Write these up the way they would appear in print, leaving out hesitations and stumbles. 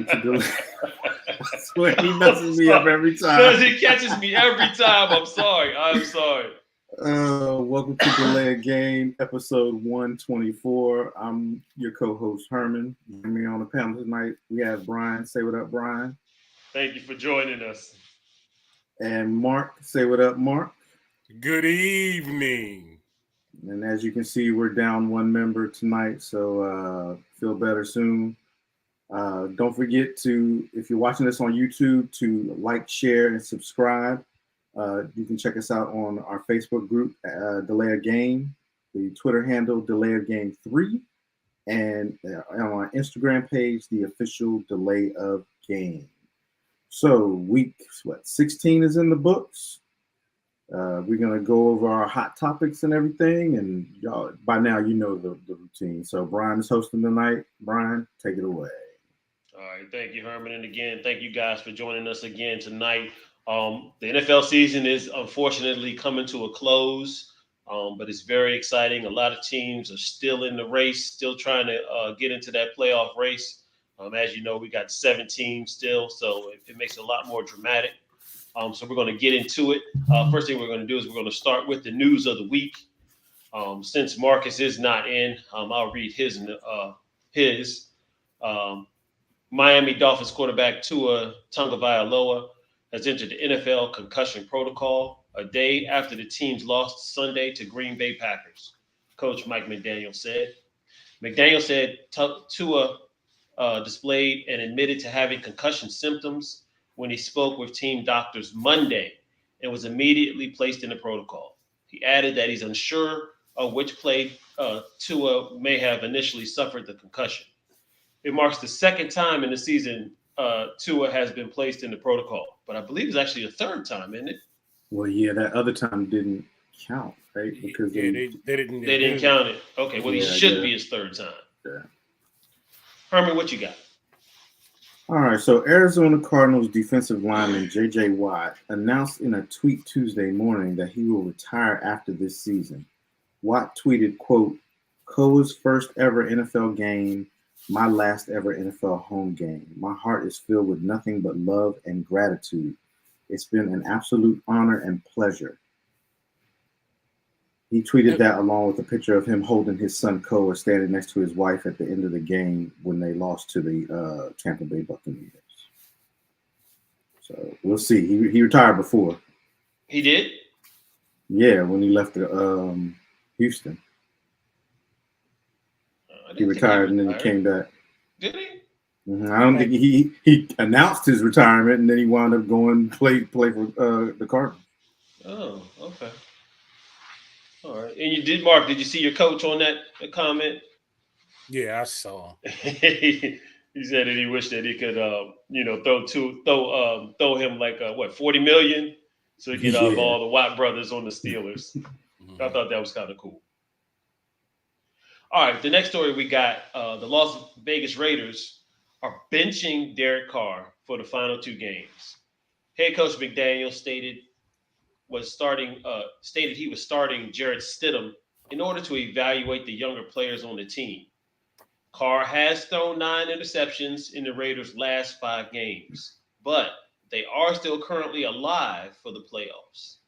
Welcome to Delay. I swear he messes me up every time. Because he catches me every time. I'm sorry. Welcome to Delay a Game, episode 124. I'm your co-host Herman. Joining me on the panel tonight, we have Brian. Say what up, Brian. Thank you for joining us. And Mark. Say what up, Mark. Good evening. And as you can see, we're down one member tonight, so feel better soon. Don't forget to, if you're watching this on YouTube, to like, share, and subscribe. You can check us out on our Facebook group, Delay a Game, the Twitter handle, Delay a Game 3, and on our Instagram page, the official Delay of Game. So week 16 is in the books. We're going to go over our hot topics and everything, and y'all, by now you know the routine. So Brian is hosting tonight. Brian, take it away. All right, thank you, Herman. And again, thank you guys for joining us again tonight. The NFL season is unfortunately coming to a close, but it's very exciting. A lot of teams are still in the race, still trying to get into that playoff race. As you know, we got 7 teams still, so it makes it a lot more dramatic. So we're going to get into it. First thing we're going to do is we're going to start with the news of the week. Since Marcus is not in, I'll read his. Miami Dolphins quarterback Tua Tagovailoa has entered the NFL concussion protocol a day after the teams lost Sunday to Green Bay Packers, Coach Mike McDaniel said. McDaniel said Tua displayed and admitted to having concussion symptoms when he spoke with team doctors Monday and was immediately placed in the protocol. He added that he's unsure of which play Tua may have initially suffered the concussion. It marks the second time in the season Tua has been placed in the protocol, but I believe it's actually the third time, isn't it? Well, yeah, that other time didn't count, right? Because they didn't count it. Okay, well, he should be his third time. Yeah. Herman, what you got? All right, so Arizona Cardinals defensive lineman J.J. Watt announced in a tweet Tuesday morning that he will retire after this season. Watt tweeted, quote, "Coa's first ever NFL game, my last ever NFL home game. My heart is filled with nothing but love and gratitude. It's been an absolute honor and pleasure." He tweeted that along with a picture of him holding his son Koa standing next to his wife at the end of the game when they lost to the Tampa Bay Buccaneers. So we'll see. He retired before. He did? Yeah, when he left Houston. He retired and then he came back. Did he? Mm-hmm. I don't think he announced his retirement and then he wound up going play for the Cardinals. Oh, okay. All right. And you did, Mark, did you see your coach on that comment? Yeah, I saw. He said that he wished that he could throw him like 40 million so he could have all the Watt brothers on the Steelers. I thought that was kind of cool. All right, the next story we got, the Las Vegas Raiders are benching Derek Carr for the final 2 games. Head coach McDaniel stated he was starting Jarrett Stidham in order to evaluate the younger players on the team. Carr has thrown 9 interceptions in the Raiders' last 5 games, but they are still currently alive for the playoffs.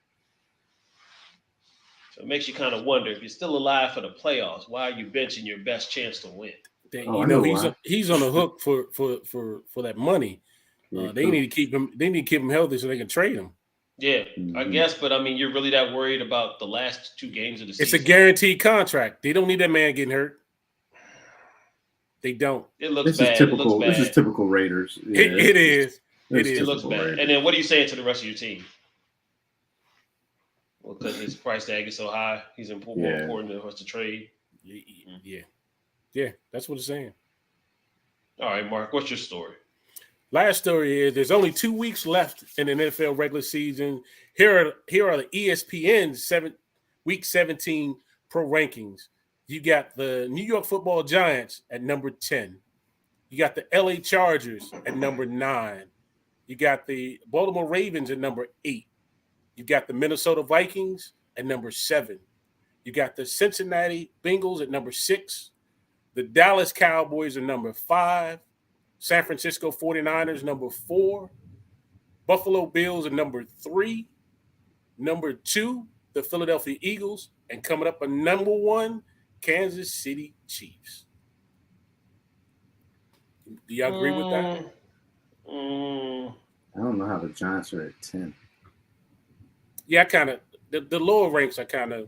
So it makes you kind of wonder, if you're still alive for the playoffs, why are you benching your best chance to win? He's on the hook for that money. They need to keep him. They need to keep him healthy so they can trade him. Yeah, I guess, but I mean, you're really that worried about the last 2 games of the season? It's a guaranteed contract. They don't need that man getting hurt. They don't. It looks this bad. Is typical, this is typical Raiders. Yeah, it is. It looks bad. Raiders. And then what are you saying to the rest of your team? Well, because his price tag is so high, he's more important than us to trade. Yeah, that's what it's saying. All right, Mark, what's your story? Last story is there's only 2 weeks left in the NFL regular season. Here are the ESPN Week 17 Pro Rankings. You got the New York Football Giants at number 10. You got the LA Chargers at number 9. You got the Baltimore Ravens at number 8. You got the Minnesota Vikings at number 7. You got the Cincinnati Bengals at number 6. The Dallas Cowboys are number 5. San Francisco 49ers, number 4. Buffalo Bills are number 3. Number 2, the Philadelphia Eagles. And coming up at number 1, Kansas City Chiefs. Do y'all agree with that? I don't know how the Giants are at 10. Yeah, I kind of the lower ranks I kind of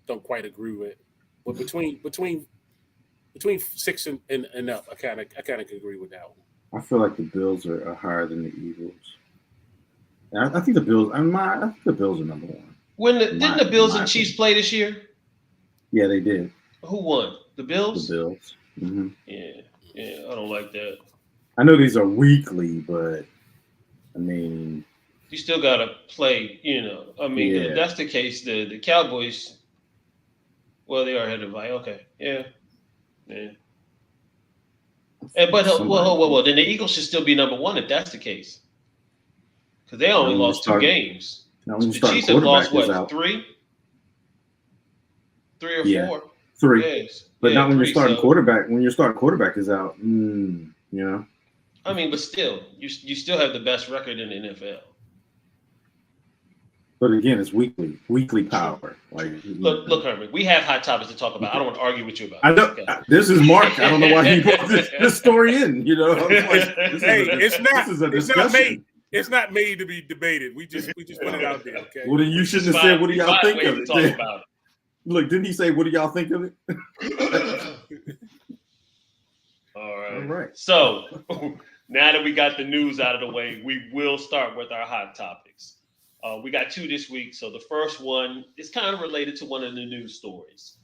don't quite agree with. But between 6 and up, I kind of agree with that one. I feel like the Bills are higher than the Eagles. I think the Bills. I think the Bills are number 1. Didn't the Bills and Chiefs play this year? Yeah, they did. Who won? The Bills. The Bills. Mm-hmm. Yeah, I don't like that. I know these are weekly, but I mean, you still gotta play. If that's the case, the Cowboys. Well, they are ahead of by. Okay, yeah. And, but well, then the Eagles should still be number 1 if that's the case. Because they only lost 2 games. Now the Chiefs have lost what, 3? 3 or 4? 3. Yes. But not when you're starting quarterback. When your starting quarterback is out, I mean, but still, you still have the best record in the NFL. But again, it's weekly power. Like, look, Herman, we have hot topics to talk about. I don't want to argue with you about. I know this is Mark. I don't know why he brought this story in. It's not made to be debated. We just put it out there. Okay. Well, then you shouldn't have said, "What do y'all think of it?" Look, didn't he say, "What do y'all think of it?" All right. All right. So now that we got the news out of the way, we will start with our hot topics. We got 2 this week. So the first one is kind of related to one of the news stories.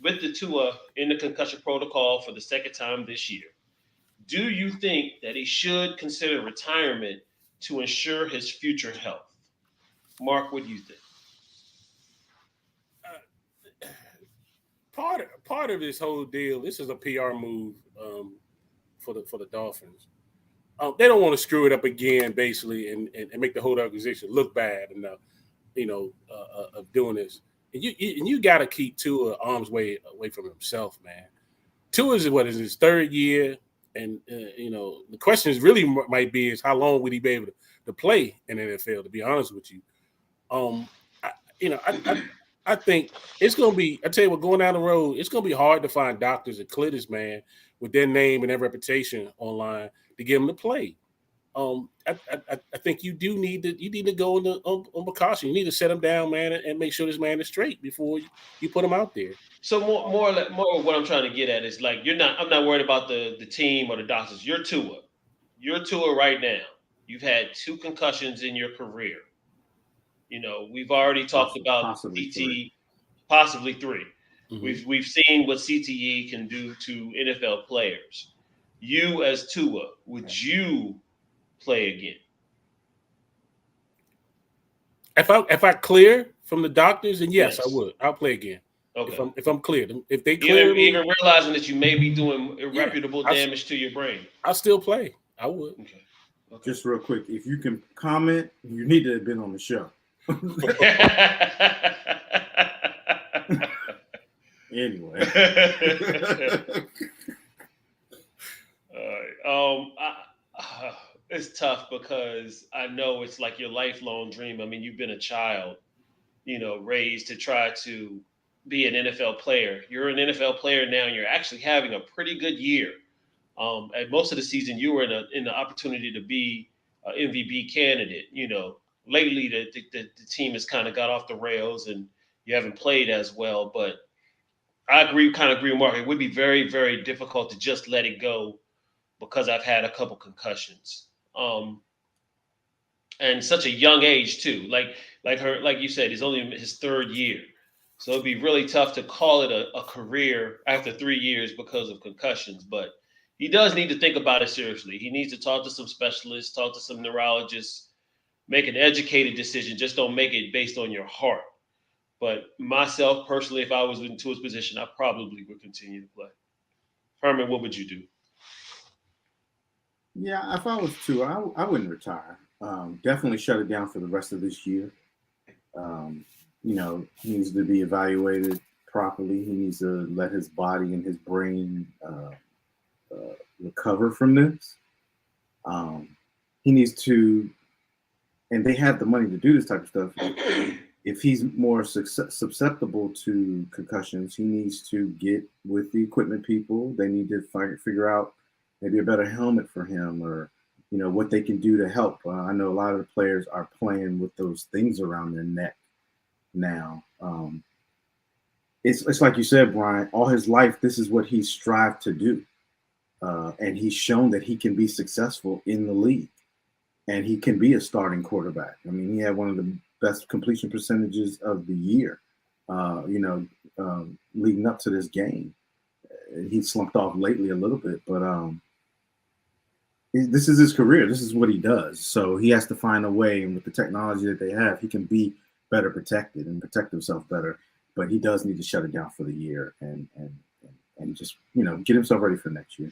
With the Tua in the concussion protocol for the second time this year, do you think that he should consider retirement to ensure his future health? Mark, what do you think? Part of this whole deal, this is a PR move for the Dolphins. They don't want to screw it up again, basically, and make the whole organization look bad enough, of doing this. And you got to keep Tua arm's way away from himself, man. Tua is his 3rd year, and the question is really might be is how long would he be able to play in the NFL? To be honest with you, I think it's going to be. I tell you what, going down the road, it's going to be hard to find doctors that clear this man with their name and their reputation online to get him to play. I think you need to go on precaution. You need to set him down, man, and make sure this man is straight before you put him out there. So more of what I'm trying to get at is like I'm not worried about the team or the doctors. You're Tua. You're Tua right now. You've had 2 concussions in your career. We've already talked about possibly CTE, possibly 3. Mm-hmm. We've seen what CTE can do to NFL players. You as Tua, would you play again? If I clear from the doctors, then yes, I would. I'll play again. Okay. If I'm cleared, if they clear even realizing that you may be doing irreparable damage to your brain, I'll still play. I would. Okay. Just real quick, if you can comment, you need to have been on the show. Anyway. All right. It's tough because I know it's like your lifelong dream. I mean, you've been a child, raised to try to be an NFL player. You're an NFL player now, and you're actually having a pretty good year. At most of the season, you were in the opportunity to be an MVP candidate. Lately the team has kind of got off the rails, and you haven't played as well. But I agree with Mark. It would be very, very difficult to just let it go because I've had a couple concussions. And such a young age too. Like you said, he's only in his 3rd year. So it'd be really tough to call it a career after 3 years because of concussions. But he does need to think about it seriously. He needs to talk to some specialists, talk to some neurologists, make an educated decision. Just don't make it based on your heart. But myself, personally, if I was in Tua's position, I probably would continue to play. Herman, what would you do? Yeah, if I was Tua, I wouldn't retire. Definitely shut it down for the rest of this year. He needs to be evaluated properly. He needs to let his body and his brain recover from this. He needs to, and they have the money to do this type of stuff. If he's more susceptible to concussions, he needs to get with the equipment people. They need to figure out maybe a better helmet for him, or what they can do to help. I know a lot of the players are playing with those things around their neck now. It's like you said, Brian. All his life, this is what he's strived to do, and he's shown that he can be successful in the league, and he can be a starting quarterback. I mean, he had one of the best completion percentages of the year, leading up to this game. He slumped off lately a little bit, but this is his career. This is what he does. So he has to find a way, and with the technology that they have, he can be better protected and protect himself better. But he does need to shut it down for the year and just get himself ready for next year.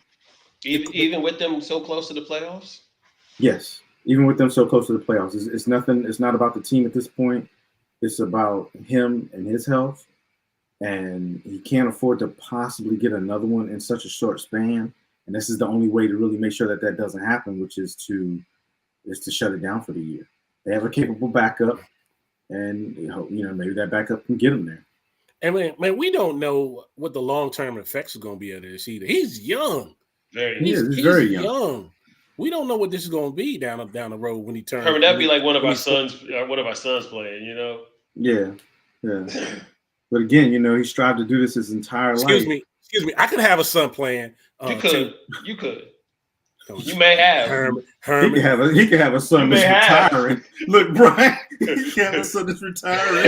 Even with them so close to the playoffs? Yes. Even with them so close to the playoffs, it's nothing. It's not about the team at this point. It's about him and his health, and he can't afford to possibly get another one in such a short span. And this is the only way to really make sure that doesn't happen, which is to shut it down for the year. They have a capable backup, and maybe that backup can get him there. And man, we don't know what the long-term effects are going to be of this either. He's young. He's very young. We don't know what this is going to be down the road when he turns. Herman, that'd be like one of our sons playing, Yeah. But again, he strived to do this his entire life. Excuse me. I could have a son playing. You could. You may have. Herman. He could have a son that's retiring. Look, Brian, he can have a son that's retiring.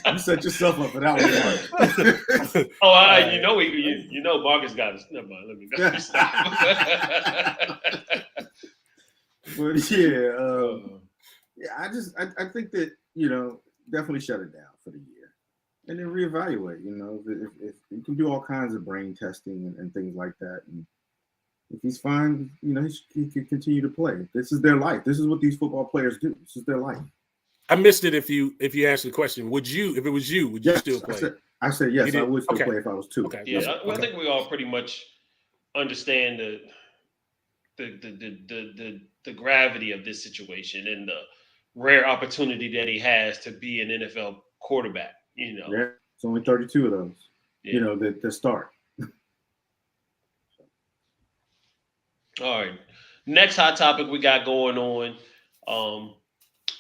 You set yourself up for that one. Marcus got us. Never mind. Let me know. But I think that definitely shut it down for the year, and then reevaluate. If you can do all kinds of brain testing and things like that, and if he's fine, he can continue to play. This is their life. This is what these football players do. This is their life. I missed it if you answered the question. Would you still play? I said yes. I would still play if I was two. Okay. Yeah, I think we all pretty much understand the gravity of this situation and the rare opportunity that he has to be an NFL quarterback. Yeah, it's only 32 of those. Yeah. That start. All right. Next hot topic we got going on.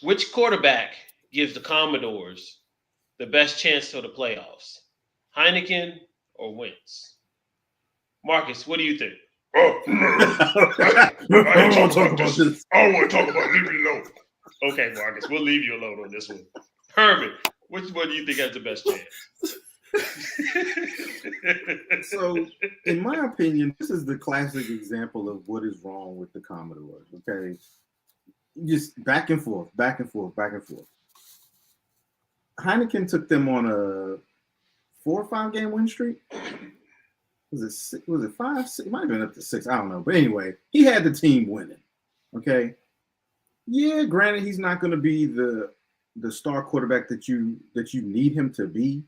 Which quarterback gives the Commodores the best chance for the playoffs? Heineken or Wentz? Marcus, what do you think? I don't want to talk about this. I don't want to talk about it. Leave me alone. Okay, Marcus, we'll leave you alone on this one. Herman, which one do you think has the best chance? So, in my opinion, this is the classic example of what is wrong with the Commodores. Okay, just back and forth. Heineken took them on a 4 or 5 game win streak. Was it 5? 6? It might have been up to 6. I don't know. But anyway, he had the team winning. Okay. Yeah, granted, he's not going to be the star quarterback that you need him to be.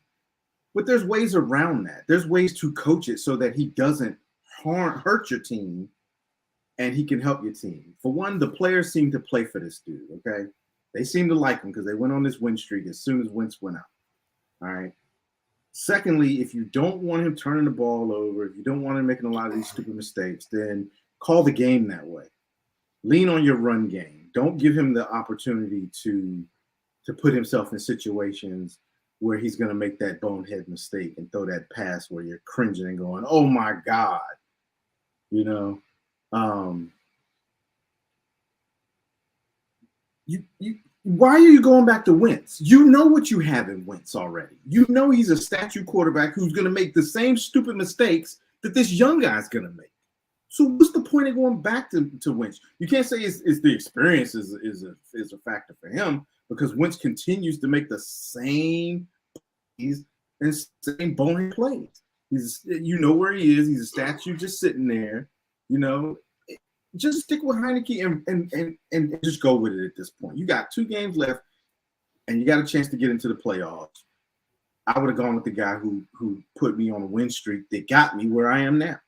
But there's ways around that. There's ways to coach it so that he doesn't hurt your team and he can help your team. For one, the players seem to play for this dude, okay? They seem to like him because they went on this win streak as soon as Wentz went out. All right. Secondly, if you don't want him turning the ball over, if you don't want him making a lot of these stupid mistakes, then call the game that way. Lean on your run game. Don't give him the opportunity to put himself in situations where he's going to make that bonehead mistake and throw that pass where you're cringing and going, oh my God, why are you going back to Wentz? You know what you have in Wentz already. You know he's a statue quarterback who's going to make the same stupid mistakes that this young guy's going to make. So what's the point of going back to Wentz? You can't say it's the experience is a factor for him, because Wentz continues to make the same plays and same bonehead plays. You know where he is. He's a statue just sitting there. Just stick with Heineke and just go with it at this point. You got 2 games left, and you got a chance to get into the playoffs. I would have gone with the guy who put me on a win streak that got me where I am now.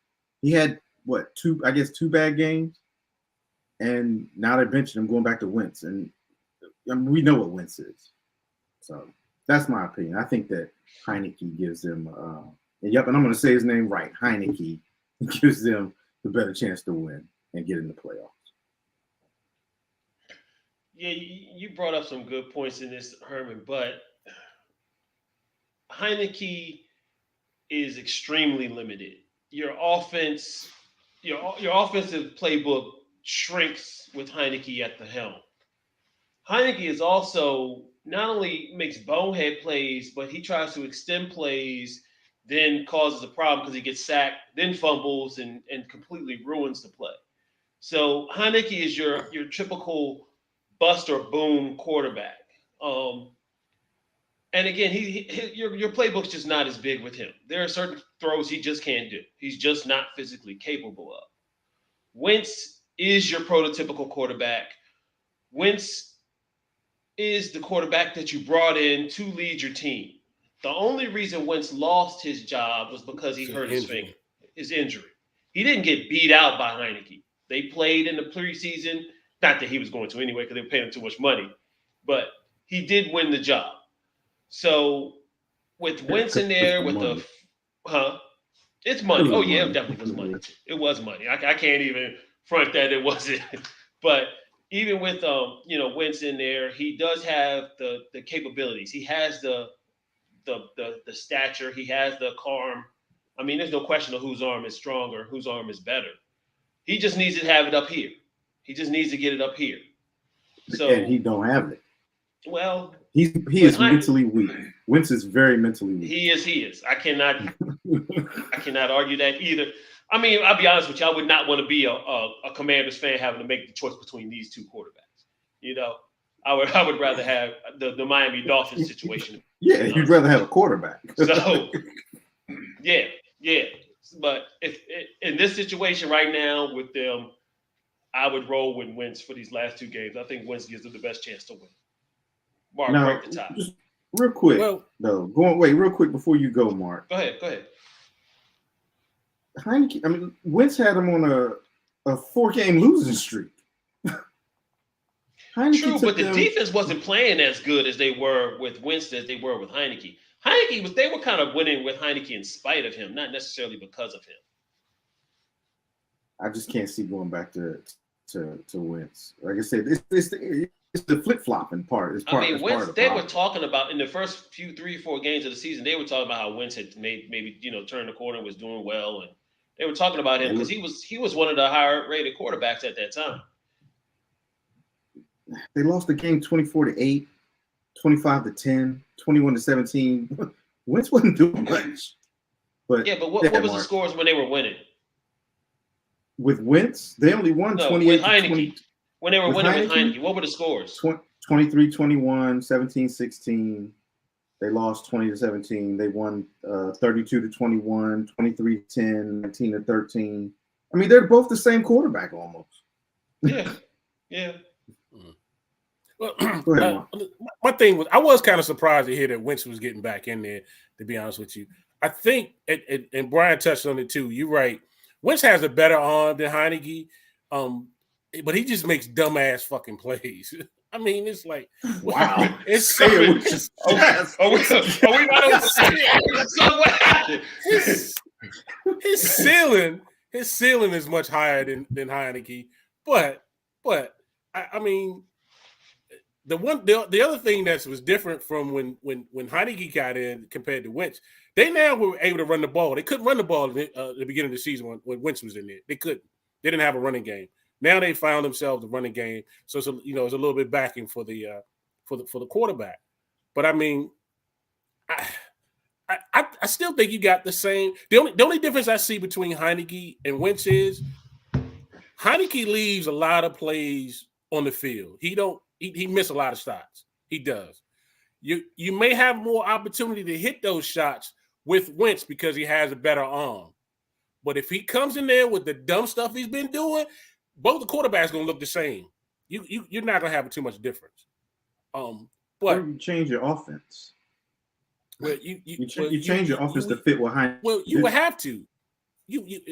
He had two bad games, and now they're benching him, going back to Wentz, and I mean, we know what Wentz is. So that's my opinion. I think that Heineke gives them, and I'm going to say his name right. Heineke gives them the better chance to win and get in the playoffs. Yeah, you brought up some good points in this, Herman, but Heineke is extremely limited. Your offense, your offensive playbook shrinks with Heineke at the helm. Heineke is also not only makes bonehead plays, but he tries to extend plays, then causes a problem because he gets sacked, then fumbles and completely ruins the play. So Heineke is your typical bust or boom quarterback. And again, your playbook's just not as big with him. There are certain throws he just can't do. He's just not physically capable of. Wentz is your prototypical quarterback. Wentz is the quarterback that you brought in to lead your team. The only reason Wentz lost his job was because he hurt his finger, his injury. He didn't get beat out by Heineke. They played in the preseason. Not that he was going to anyway because they were paying him too much money. But he did win the job. So with Wentz in there, with it's money. Oh yeah, it definitely was money. It was money. I can't even front that it wasn't. But even with Wentz in there, he does have the capabilities. He has the stature. He has the arm. I mean, there's no question of whose arm is stronger, whose arm is better. He just needs to have it up here. He just needs to get it up here. So and he don't have it. Well, he is mentally weak. Wentz is very mentally weak. He is. I cannot argue that either. I mean, I'll be honest with you. I would not want to be a Commanders fan having to make the choice between these two quarterbacks. I would rather have the Miami Dolphins situation. Yeah, you'd rather have a quarterback. So, yeah. But if in this situation right now with them, I would roll with Wentz for these last two games. I think Wentz gives them the best chance to win. Mark, now, break the tie. Just real quick, real quick before you go, Mark. Go ahead. Heineke, I mean, Wentz had him on a 4-game losing streak. True, but the defense wasn't playing as good as they were with Wentz as they were with Heineke. They were kind of winning with Heineke in spite of him, not necessarily because of him. I just can't see going back to Wentz. Like I said, it's the flip-flopping part. Wentz, they were talking about in the first 3-4 games of the season, they were talking about how Wentz had maybe turned the corner and was doing well, and they were talking about him because he was one of the higher-rated quarterbacks at that time. They lost the game 24-8, 25-10, 21-17. Wentz wasn't doing much. But what was the scores when they were winning? With Wentz, they only won 28 with Heineke. When they were winning with Heineke, what were the scores? 23-21, 17-16. They lost 20-17. They won 32-21, 23-10, 19-13. I mean, they're both the same quarterback almost. Yeah. Well, my thing was, I was kind of surprised to hear that Wentz was getting back in there, to be honest with you. I think, and Brian touched on it too, you're right. Wentz has a better arm than Heineke, but he just makes dumbass fucking plays. I mean, it's like, wow. It's so. Are we not on the His ceiling is much higher than Heineke, but I mean, the other thing that was different from when Heineke got in compared to Wentz, they now were able to run the ball. They couldn't run the ball at the beginning of the season when Wentz was in there. They couldn't. They didn't have a running game. Now they found themselves a running game, so it's it's a little bit backing for the quarterback. But I mean, I still think you got the same. The only difference I see between Heineke and Wentz is Heineke leaves a lot of plays on the field. He missed a lot of shots. He does. You may have more opportunity to hit those shots with Wentz because he has a better arm. But if he comes in there with the dumb stuff he's been doing, both the quarterbacks going to look the same. You're not going to have too much difference. But you change your offense. Well, You change your offense to fit what Heineke. Well, you would have to. You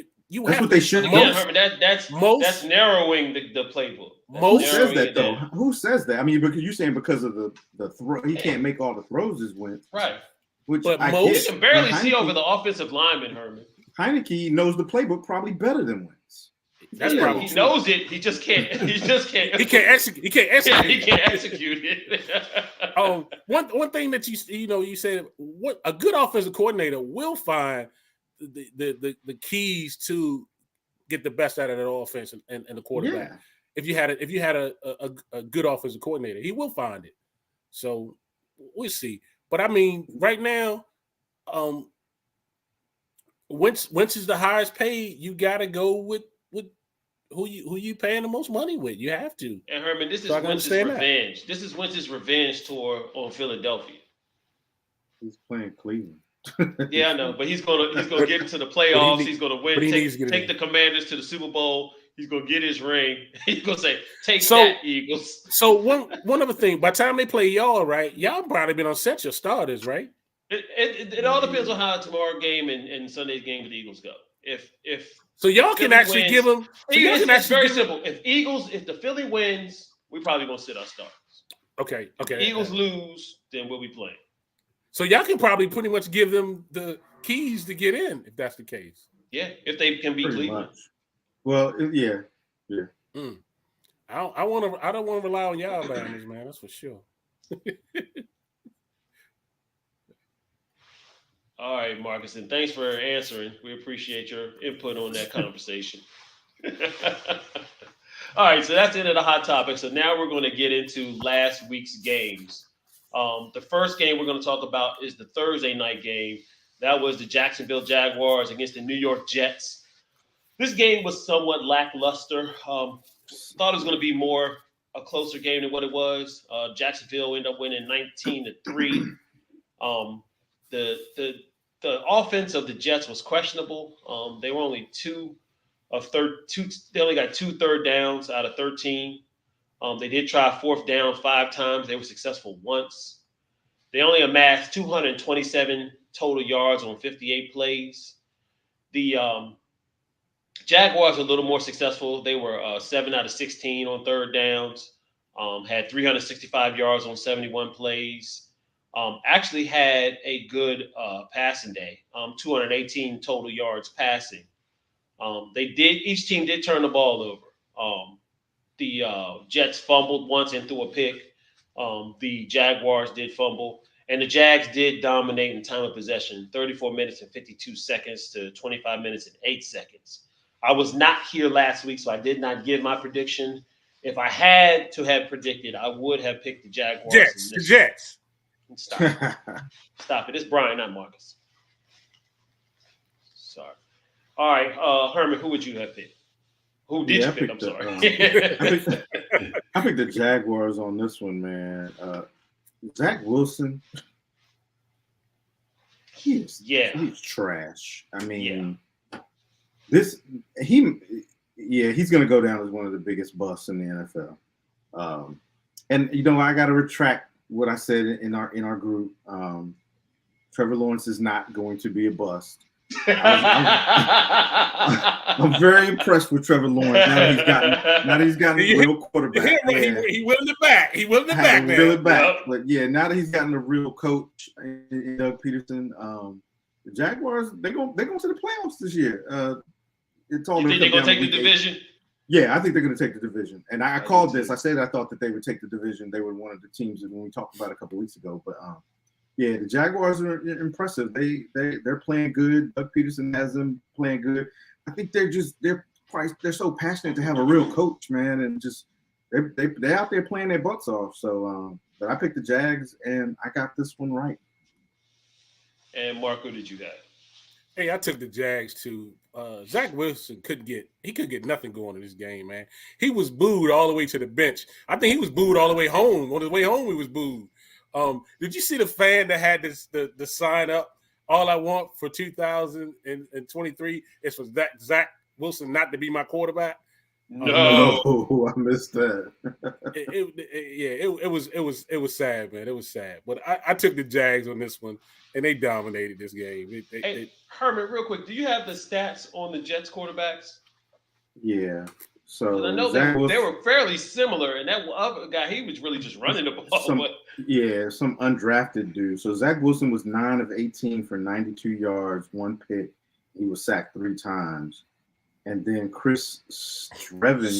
That's have what they should. Yeah, Herman, that's narrowing the playbook. Who says that though? Who says that? I mean, because you're saying because of the throw, he can't make all the throws this went. Right. Which but I most- get. You can barely But see over the offensive lineman, Herman. Heineke knows the playbook probably better than Wentz. That's Yeah, probably he true. knows it. He just can't. He just can't. He can't execute. He can't Yeah, execute. he can't execute it. One thing that you said, what a good offensive coordinator will find the keys to get the best out of that offense and the quarterback. Yeah. If you had a good offensive coordinator, he will find it. So we'll see. But I mean, right now, Wentz is the highest paid. You got to go with who you paying the most money with. You have to. And Herman, this is So I can Wentz's understand that. revenge. This is Wentz's revenge tour on Philadelphia. He's playing Cleveland. Yeah, I know, but he's gonna get into the playoffs. He's gonna win. but he needs to get Take in. the Commanders to the Super Bowl. He's gonna get his ring. He's gonna say, "Take So- that, Eagles." So one other thing, by the time they play y'all, right? Y'all probably been on set your starters, right? It all depends on how tomorrow's game and Sunday's game with the Eagles go. If So y'all can Philly actually wins- give them. So y'all can it's very actually give them. simple. If the Philly wins, we probably gonna sit our starters. Okay. Eagles lose, then we'll be playing. So y'all can probably pretty much give them the keys to get in, if that's the case. Yeah, if they can beat Pretty Cleveland. much. Well, yeah. I don't want to rely on y'all Bama's, man. That's for sure. All right, Marcus, and thanks for answering. We appreciate your input on that conversation. All right, so that's the end of the hot topic. So now we're going to get into last week's games. The first game we're going to talk about is the Thursday night game. That was the Jacksonville Jaguars against the New York Jets. This game was somewhat lackluster. Thought it was going to be more a closer game than what it was. Jacksonville ended up winning 19-3. The offense of the Jets was questionable. They were only they only got 2 third downs out of 13. They did try fourth down 5 times. They were successful once. They only amassed 227 total yards on 58 plays. The Jaguars were a little more successful. They were 7 out of 16 on third downs, had 365 yards on 71 plays. Actually had a good passing day, 218 total yards passing. Each team did turn the ball over. The Jets fumbled once and threw a pick. The Jaguars did fumble, and the Jags did dominate in time of possession, 34 minutes and 52 seconds to 25 minutes and 8 seconds. I was not here last week, so I did not give my prediction. If I had to have predicted, I would have picked the Jaguars. The Jets. Stop it. Stop it. It's Brian, not Marcus. Sorry. All right, Herman, who would you have picked? Who did you pick? I'm sorry. I picked the Jaguars on this one, man. Zach Wilson, he's trash. I mean, he's going to go down as one of the biggest busts in the NFL. And I got to retract what I said in our group. Trevor Lawrence is not going to be a bust. I'm very impressed with Trevor Lawrence. Now that he's gotten a real quarterback. He willing it back. He willing it back, man. It back. Yep. But yeah, now that he's gotten a real coach in Doug Peterson, the Jaguars they're going to the playoffs this year. It's all. You think they're going to take the division? Yeah, I think they're going to take the division. And I called this. I said I thought that they would take the division. They were one of the teams that when we talked about it a couple of weeks ago. But yeah, the Jaguars are impressive. They're playing good. Doug Peterson has them playing good. I think they're so passionate to have a real coach, man, and just they're out there playing their butts off. So, but I picked the Jags, and I got this one right. And Mark, who did you got? Hey, I took the Jags too. Zach Wilson could get nothing going in this game, man. He was booed all the way to the bench. I think he was booed all the way home. On his way home, he was booed. Did you see the fan that had the sign up? All I want for 2023 is for Zach Wilson not to be my quarterback. No. Oh, I missed that. It was sad, man. It was sad. But I took the Jags on this one, and they dominated this game. Hey, Herman, real quick, do you have the stats on the Jets quarterbacks? Yeah. 'Cause So I know they were fairly similar, and that other guy, he was really just running the ball. some undrafted dude. So Zach Wilson was 9 of 18 for 92 yards, 1 pick. He was sacked 3 times. And then Chris Scrabbler.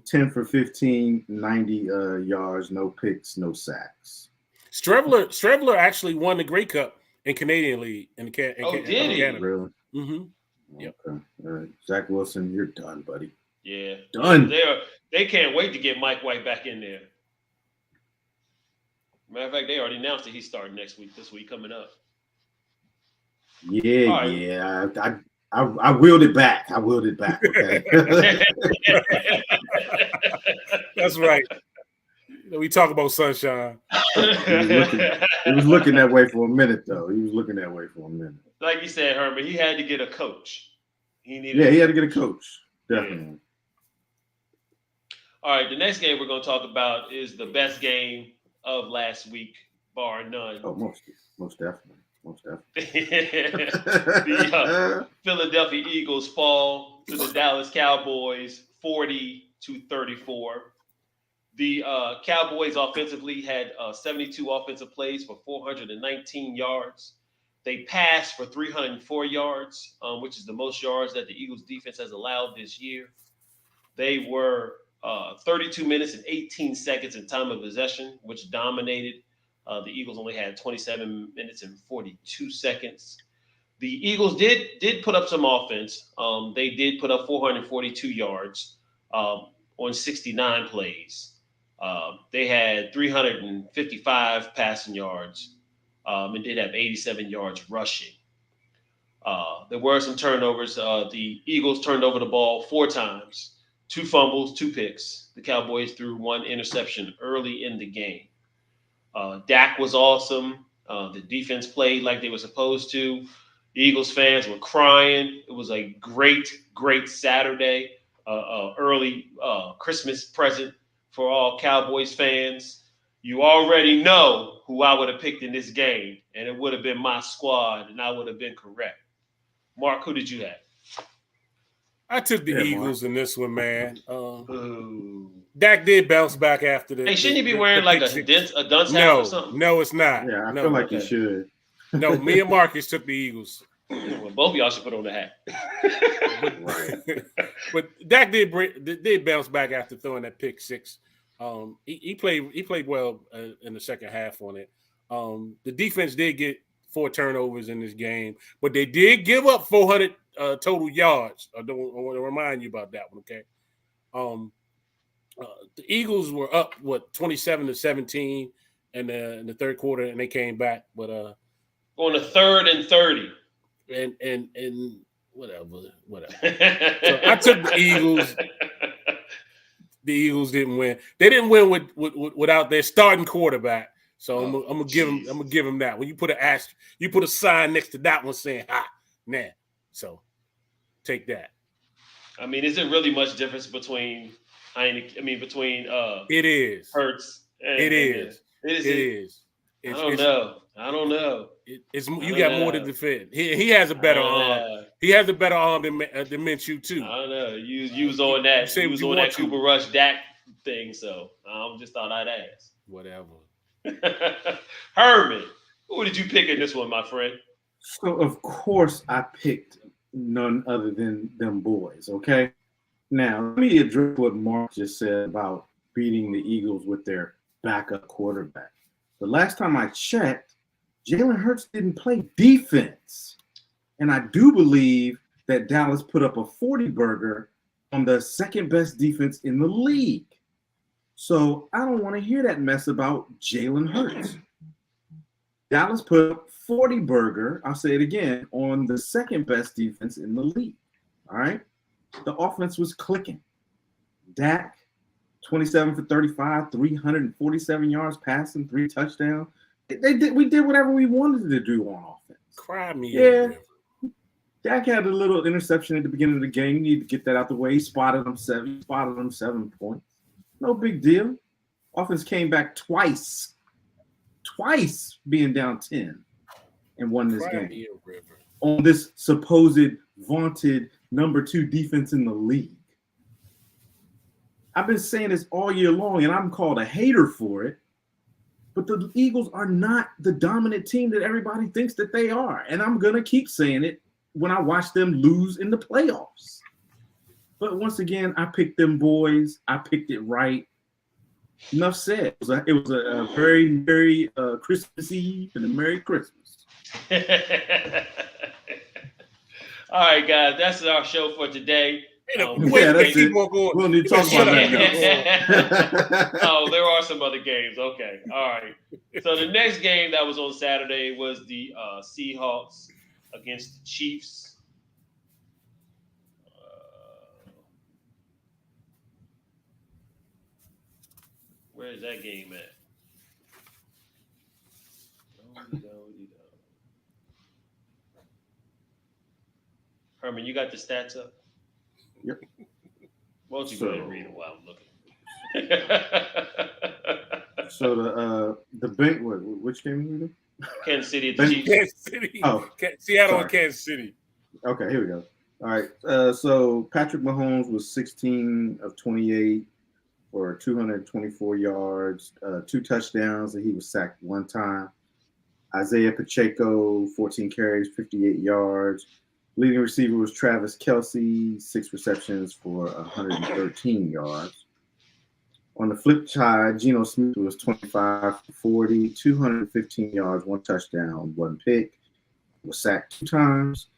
10 for 15, 90 yards, no picks, no sacks. Strebler actually won the Grey Cup in Canadian League. Did he? Canada. Really? Mm-hmm. Yep. Okay. All right. Zach Wilson, you're done, buddy. Yeah. Done. They can't wait to get Mike White back in there. Matter of fact, they already announced that he's starting this week coming up. Yeah, All right. yeah. I willed it back. Okay. That's right. We talk about sunshine. He was looking that way for a minute, though. Like you said, Herman, he had to get a coach. He had to get a coach. Definitely. Yeah. All right, the next game we're going to talk about is the best game of last week, bar none. Oh, most definitely. The Philadelphia Eagles fall to the Dallas Cowboys 40-34. The Cowboys offensively had 72 offensive plays for 419 yards. They passed for 304 yards, which is the most yards that the Eagles defense has allowed this year. They were 32 minutes and 18 seconds in time of possession, which dominated. The Eagles only had 27 minutes and 42 seconds. The Eagles did put up some offense. They did put up 442 yards on 69 plays. They had 355 passing yards and did have 87 yards rushing. There were some turnovers. The Eagles turned over the ball 4 times, 2 fumbles, 2 picks. The Cowboys threw 1 interception early in the game. Dak was awesome. The defense played like they were supposed to. The Eagles fans were crying. It was a great Saturday, early Christmas present for all Cowboys fans. You already know who I would have picked in this game, and it would have been my squad, and I would have been correct. Mark, who did you have? I took the Eagles in this one, man. Ooh. Dak did bounce back after the. Hey, shouldn't he be wearing like a dunce hat or something? No, it's not. Yeah, I feel like you should. No, me and Marcus took the Eagles. Well, both of y'all should put on the hat. But Dak did bounce back after throwing that pick 6. He played well in the second half on it. The defense did get 4 turnovers in this game, but they did give up 400 total yards. I want to remind you about that one, okay? The Eagles were up 27-17 in the third quarter, and they came back, but on the 3rd and 30. And whatever. So I took the Eagles. The Eagles didn't win. They didn't win without their starting quarterback. So I'm gonna give them that. When you put a sign next to that one saying nah. So take that. I mean, is it really much difference between it is Hurts? It is. I don't know. You got more to defend. He has a better arm. He has a better arm than Minshew too. I don't know. You was on that. You was on that Cooper Rush Dak thing. So I just thought I'd ask. Whatever. Herman, who did you pick in this one, my friend? So of course I picked none other than them boys. Okay. Now let me address what Mark just said about beating the Eagles with their backup quarterback. The last time I checked, Jalen Hurts didn't play defense. And I do believe that Dallas put up a 40-burger on the second best defense in the league. So I don't want to hear that mess about Jalen Hurts. Dallas put up 40-burger, I'll say it again, on the second best defense in the league. All right? The offense was clicking. Dak, 27 for 35, 347 yards passing, 3 touchdowns. We did whatever we wanted to do on offense. Cry me. Yeah. Dak had a little interception at the beginning of the game. You need to get that out the way. He spotted him 7 points. No big deal. Offense came back twice being down 10 and won this Cry game me a river. on this supposed vaunted number 2 defense in the league. I've been saying this all year long, and I'm called a hater for it. But the Eagles are not the dominant team that everybody thinks that they are. And I'm going to keep saying it when I watch them lose in the playoffs. But once again, I picked them boys. I picked it right. Enough said. It was a very, very Christmas Eve and a Merry Christmas. All right, guys, that's our show for today. That's keep it. on going. We'll need to talk about that. Oh, there are some other games. Okay, all right. So the next game that was on Saturday was the Seahawks against the Chiefs. Where is that game at? Herman, you got the stats up? Yep. Why don't you go ahead and read it while I'm looking? So the bank. Which game are we doing? Kansas City at the Chiefs. Kansas City. Oh, Seattle sorry. and Kansas City. Okay, here we go. All right. So Patrick Mahomes was 16 of 28 for 224 yards, 2 touchdowns, and he was sacked 1 time. Isaiah Pacheco, 14 carries, 58 yards. Leading receiver was Travis Kelce, 6 receptions for 113 yards. On the flip side, Geno Smith was 25 for 40, 215 yards, 1 touchdown, 1 pick. Was sacked 2 times.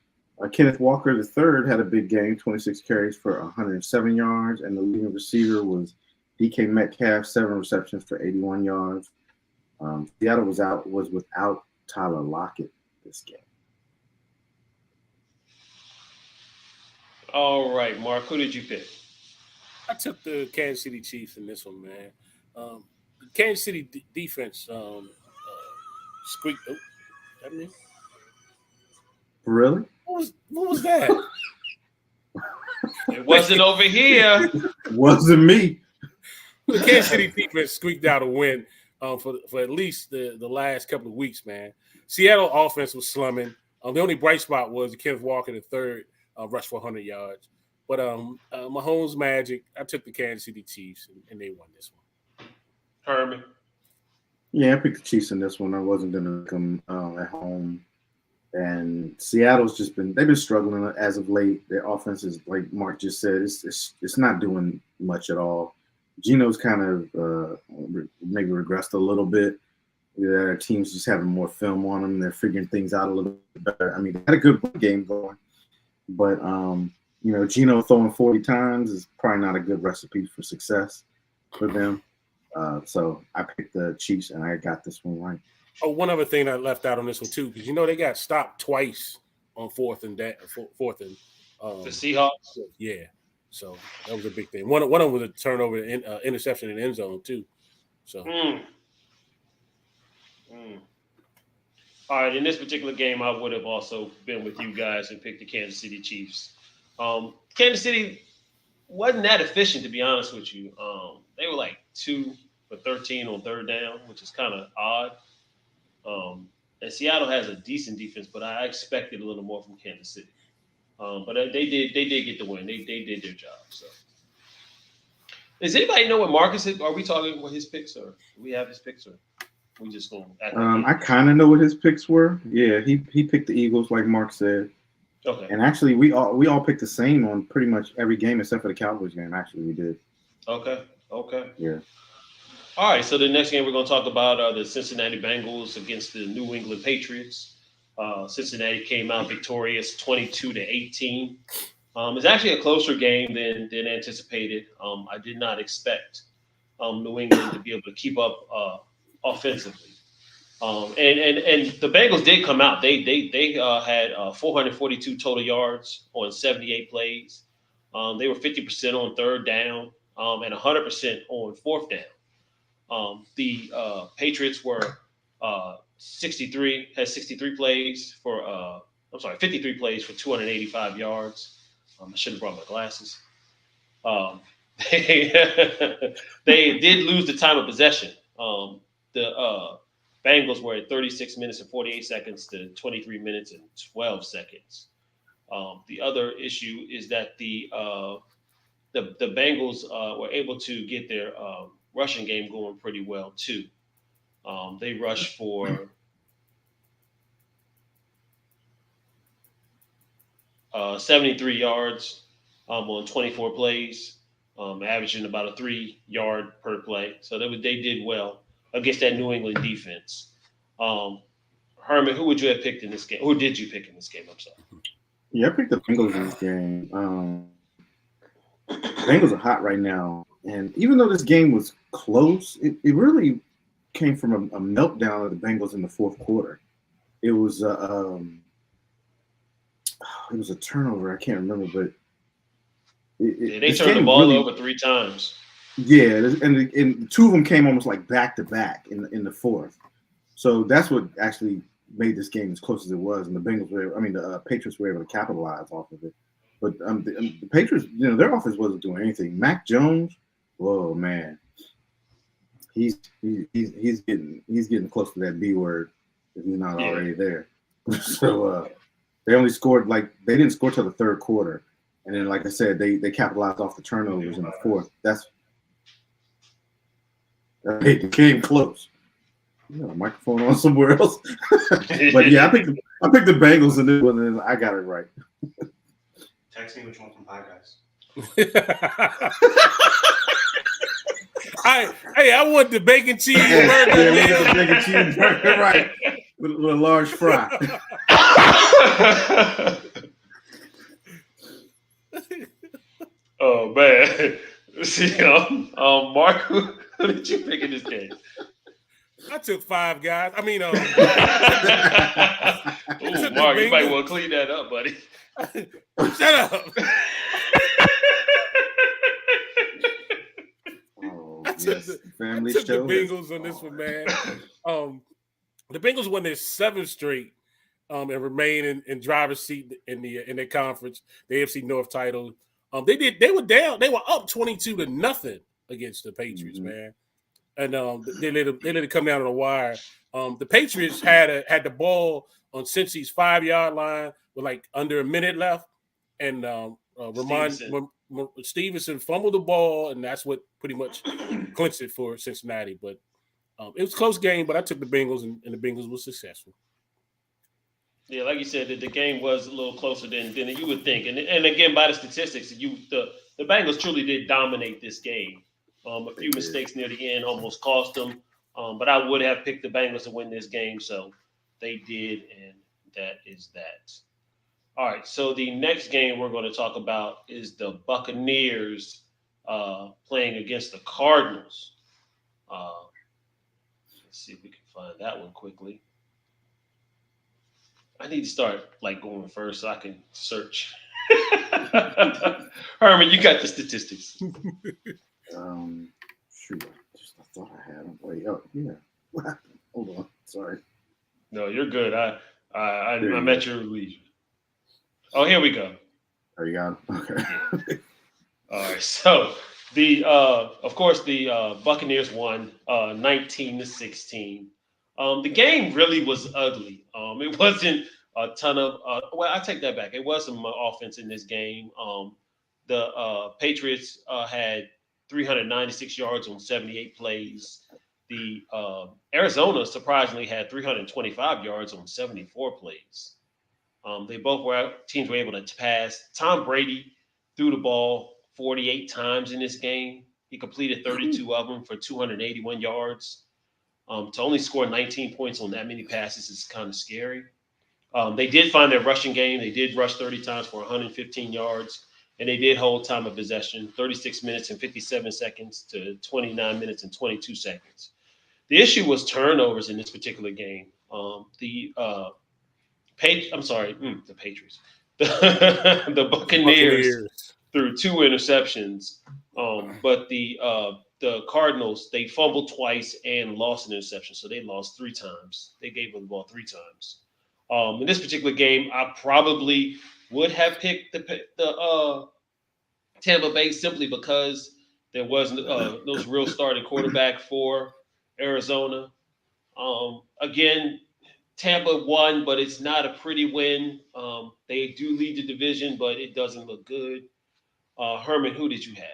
Kenneth Walker III had a big game, 26 carries for 107 yards, and the leading receiver was DK Metcalf, 7 receptions for 81 yards. Seattle was without Tyler Lockett this game. All right, Mark, who did you pick? I took the Kansas City Chiefs in this one, man. The Kansas City defense squeaked. Oh, that me? Really? What was that? It wasn't over here. Wasn't me. The Kansas City defense squeaked out a win for at least the last couple of weeks, man. Seattle offense was slumming. The only bright spot was Kenneth Walker III rushed for 100 yards. But Mahomes Magic, I took the Kansas City Chiefs, and they won this one. Herman. Yeah, I picked the Chiefs in this one. I wasn't going to come at home. And Seattle's they've been struggling as of late. Their offense is, like Mark just said, it's not doing much at all. Geno's kind of maybe regressed a little bit. Their team's just having more film on them. They're figuring things out a little bit better. I mean, they had a good game going, but Geno throwing 40 times is probably not a good recipe for success for them. So I picked the Chiefs, and I got this one right. Oh, one other thing I left out on this one too, because they got stopped twice on fourth and the Seahawks. Yeah, so that was a big thing. One of them was a turnover, interception in the end zone too. So. All right, in this particular game, I would have also been with you guys and picked the Kansas City Chiefs. Kansas City wasn't that efficient, to be honest with you. They were like 2 for 13 on third down, which is kind of odd. And Seattle has a decent defense, but I expected a little more from Kansas City. But they did get the win. They did their job. So, does anybody know what Marcus is? Are we talking what his picks are? Do we have his picks, or we just going to act like I kind of know what his picks were. Yeah, he picked the Eagles, like Mark said. Okay. And actually, we all picked the same on pretty much every game except for the Cowboys game. Actually, we did. Okay. Yeah. All right, so the next game we're going to talk about are the Cincinnati Bengals against the New England Patriots. Cincinnati came out victorious 22-18. It's actually a closer game than anticipated. I did not expect New England to be able to keep up offensively. And the Bengals did come out. They had 442 total yards on 78 plays. They were 50% on third down and 100% on fourth down. The Patriots were 63 plays for 53 plays for 285 yards. I should have brought my glasses. They did lose the time of possession. The Bengals were at 36 minutes and 48 seconds to 23 minutes and 12 seconds. The other issue is that the Bengals were able to get their rushing game going pretty well too. They rushed for 73 yards on 24 plays, averaging about a 3 yard per play. So they did well against that New England defense. Herman, who would you have picked in this game? Who did you pick in this game? I'm sorry. Yeah, I picked the Bengals in this game. Bengals are hot right now, and even though this game was close, it really came from a meltdown of the Bengals in the fourth quarter. It was a turnover. I can't remember, but they turned the ball over 3 times. Yeah, and 2 of them came almost like back to back in the fourth. So that's what actually made this game as close as it was, and the Patriots were able to capitalize off of it. But the Patriots, their offense wasn't doing anything. Mac Jones, whoa man, he's getting close to that B word if he's not already there. So they only scored they didn't score till the third quarter, and then like I said, they capitalized off the turnovers in the fourth. That made the game close. You got a microphone on somewhere else. But yeah, I picked the Bengals in this one, and I got it right. Text me which one from Five Guys. I want the bacon cheese burger. Yeah, the bacon cheese burger, right? With a large fry. Oh man. See, Mark, who did you pick in this game? I took Five Guys. I mean, Ooh, Mark, you might want to clean that up, buddy. Shut up. Yes, family I took show. The Bengals on this one, man. The Bengals won their 7th straight and remain in driver's seat in their conference, the AFC North title. They were down. They were up 22-0 against the Patriots, man. And they let it come down on the wire. The Patriots had the ball on Cincy's 5-yard line with under a minute left, and Stevenson fumbled the ball, and that's what pretty much clinched it for Cincinnati. But it was a close game, but I took the Bengals, and the Bengals were successful. Yeah, like you said, the game was a little closer than you would think. And again, by the statistics, the Bengals truly did dominate this game. A few mistakes near the end almost cost them, but I would have picked the Bengals to win this game, so they did, and that is that. All right, so the next game we're going to talk about is the Buccaneers playing against the Cardinals. Let's see if we can find that one quickly. I need to start going first so I can search. Herman, you got the statistics. Shoot, I thought I had them. Wait, oh yeah. What happened? Hold on, sorry. No, you're good. I'm at your leisure. Oh, here we go. There you go. Okay. All right. So of course, the Buccaneers won 19-16. The game really was ugly. It wasn't a ton of. I take that back. It was some offense in this game. The Patriots had 396 yards on 78 plays. The Arizona surprisingly had 325 yards on 74 plays. Teams were able to pass. Tom Brady threw the ball 48 times in this game. He completed 32 of them for 281 yards. To only score 19 points on that many passes is kind of scary. They did find their rushing game. They did rush 30 times for 115 yards, and they did hold time of possession 36 minutes and 57 seconds to 29 minutes and 22 seconds. The issue was turnovers in this particular game. The Patriots. The Buccaneers threw 2 interceptions, but the Cardinals, they fumbled twice and lost an interception, so they lost 3 times. They gave them the ball 3 times. In this particular game, I probably would have picked the Tampa Bay simply because there wasn't those real starting quarterback for Arizona. Again, Tampa won, but it's not a pretty win. They do lead the division, but it doesn't look good. Herman, who did you have?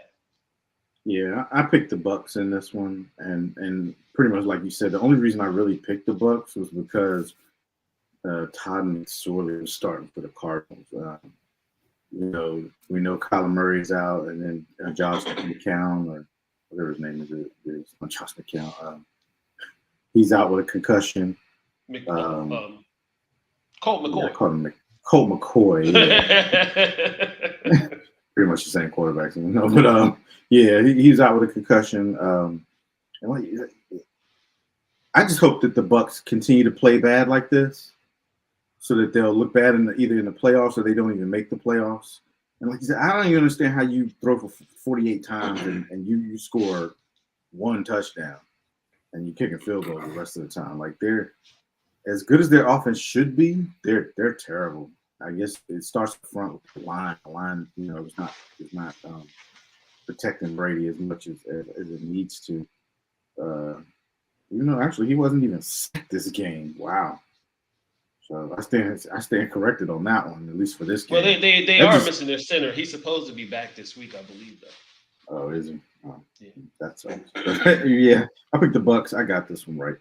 Yeah, I picked the Bucks in this one, and pretty much like you said, the only reason I really picked the Bucks was because Todd McSorley was starting for the Cardinals. We know Kyler Murray's out, and then Josh McCown, or whatever his name is not Josh McCown. He's out with a concussion. Colt McCoy. Yeah, I called him Colt McCoy. Yeah. Pretty much the same quarterback, but yeah, he's out with a concussion. And I just hope that the Bucks continue to play bad like this, so that they'll look bad either in the playoffs or they don't even make the playoffs. And like you said, I don't even understand how you throw for 48 times and you score one touchdown and you kick a field goal the rest of the time. Like, they're as good as their offense should be, they're terrible. I guess it starts front with the line. The line, is not protecting Brady as much as it needs to. Actually, he wasn't even sick this game. Wow. So I stand corrected on that one, at least for this game. Well, they are missing their center. He's supposed to be back this week, I believe, though. Oh, is he? Oh, yeah. That's right. Yeah, I picked the Bucks. I got this one right.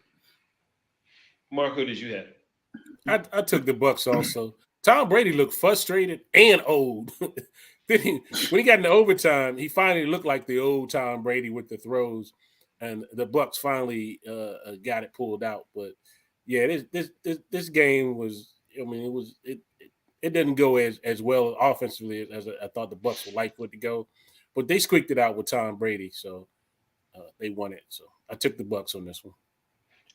Mark, who did you have? I took the Bucks also. Tom Brady looked frustrated and old. When he got into overtime, he finally looked like the old Tom Brady with the throws, and the Bucks finally got it pulled out. But yeah, this game was. I mean, it didn't go as well offensively as I thought the Bucks would like for it to go, but they squeaked it out with Tom Brady, so they won it. So I took the Bucks on this one.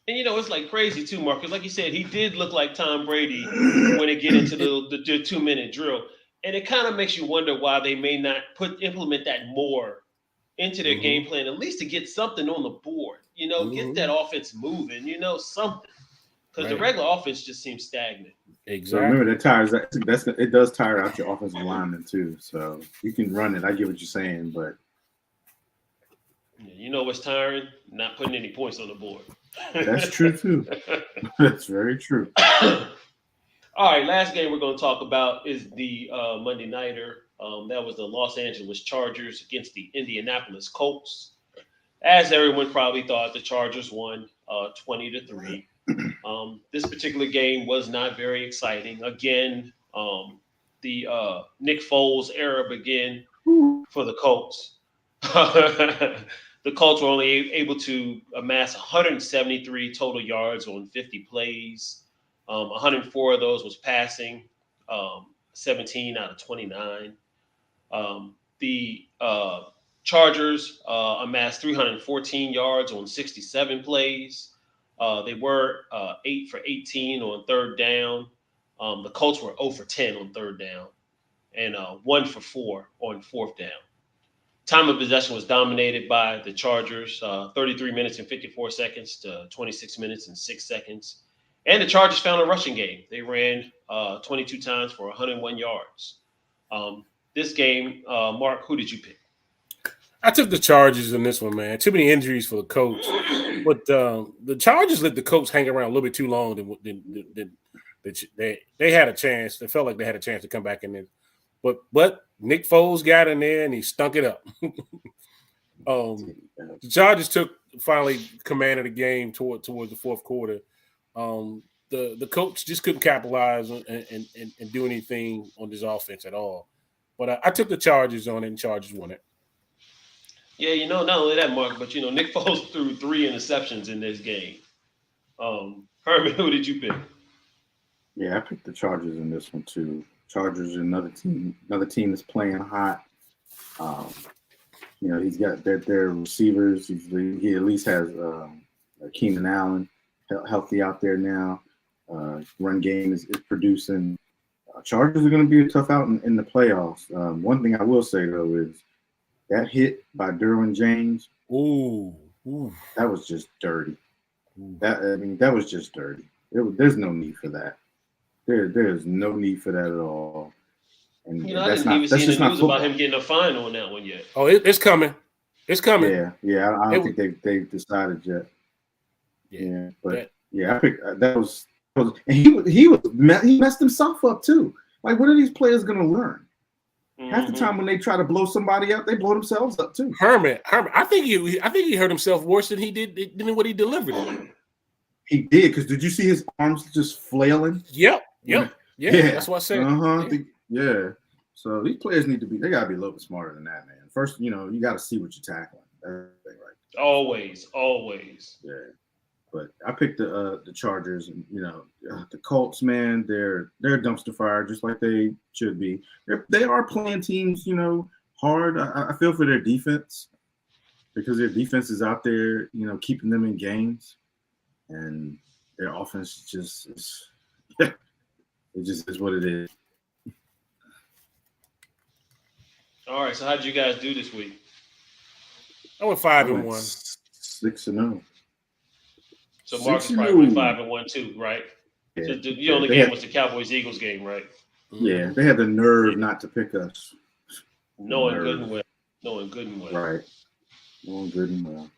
And it's like crazy too, Marcus. Like you said, he did look like Tom Brady when they get into the 2-minute drill, and it kind of makes you wonder why they may not implement that more into their game plan, at least to get something on the board. Get that offense moving. Something, because the regular offense just seems stagnant. Exactly. So remember, it does tire out your offensive lineman too. So you can run it. I get what you're saying, but what's tiring? Not putting any points on the board. That's true too. That's very true. All right, last game we're going to talk about is the Monday Nighter. That was the Los Angeles Chargers against the Indianapolis Colts. As everyone probably thought, the Chargers won 20-3. This particular game was not very exciting. Again, the Nick Foles era began for the Colts. The Colts were only able to amass 173 total yards on 50 plays. 104 of those was passing, 17 out of 29. The Chargers amassed 314 yards on 67 plays. They were 8 for 18 on third down. The Colts were 0 for 10 on third down and 1 for 4 on fourth down. Time of possession was dominated by the Chargers, 33 minutes and 54 seconds to 26 minutes and 6 seconds. And the Chargers found a rushing game. They ran 22 times for 101 yards. This game, Mark, who did you pick? I took the Chargers in this one, man. Too many injuries for the Colts. But the Chargers let the Colts hang around a little bit too long than they had a chance. They felt like they had a chance to come back in there. But Nick Foles got in there and he stunk it up. The Chargers took finally command of the game towards the fourth quarter. The coach just couldn't capitalize and do anything on this offense at all. But I took the Chargers on it, and Chargers won it. Yeah, not only that, Mark, but Nick Foles threw 3 interceptions in this game. Herman, who did you pick? Yeah, I picked the Chargers in this one too. Chargers are another team that's playing hot. He's got their receivers. He at least has Keenan Allen healthy out there now. Run game is producing. Chargers are going to be a tough out in the playoffs. One thing I will say though is that hit by Derwin James. Ooh. That was just dirty. That was just dirty. There's no need for that. There's no need for that at all. And You know, I that's didn't even that's see in the just not news football. about him getting a fine on that one yet. Oh, it's coming. It's coming. Yeah. I It don't think they've decided yet. Yeah, Yeah, but that- yeah, I picked that was and he messed himself up too. Like, what are these players gonna learn? Half the Mhm. time when they try to blow somebody up, they blow themselves up too. Herman. I think he hurt himself worse than he did than what he delivered. He did, because did you see his arms just flailing? Yep. Yeah. That's what I said. Yeah. So these players they gotta be a little bit smarter than that, man. First, you got to see what you're tackling. That's the thing, right? Always. Yeah. But I picked the Chargers, and the Colts, man, they're a dumpster fire, just like they should be. They are playing teams, hard. I feel for their defense, because their defense is out there, keeping them in games, and their offense just is, it just is what it is. All right. So how did you guys do this week? I went I 5-1. went 6-0. So Marcus 6-0. probably went 5-1 too, right? Yeah. So the only game was the Cowboys-Eagles game, right? Yeah, they had the nerve not to pick us. Knowing Nerve. good and well. Knowing good and well. Right. Knowing good and well.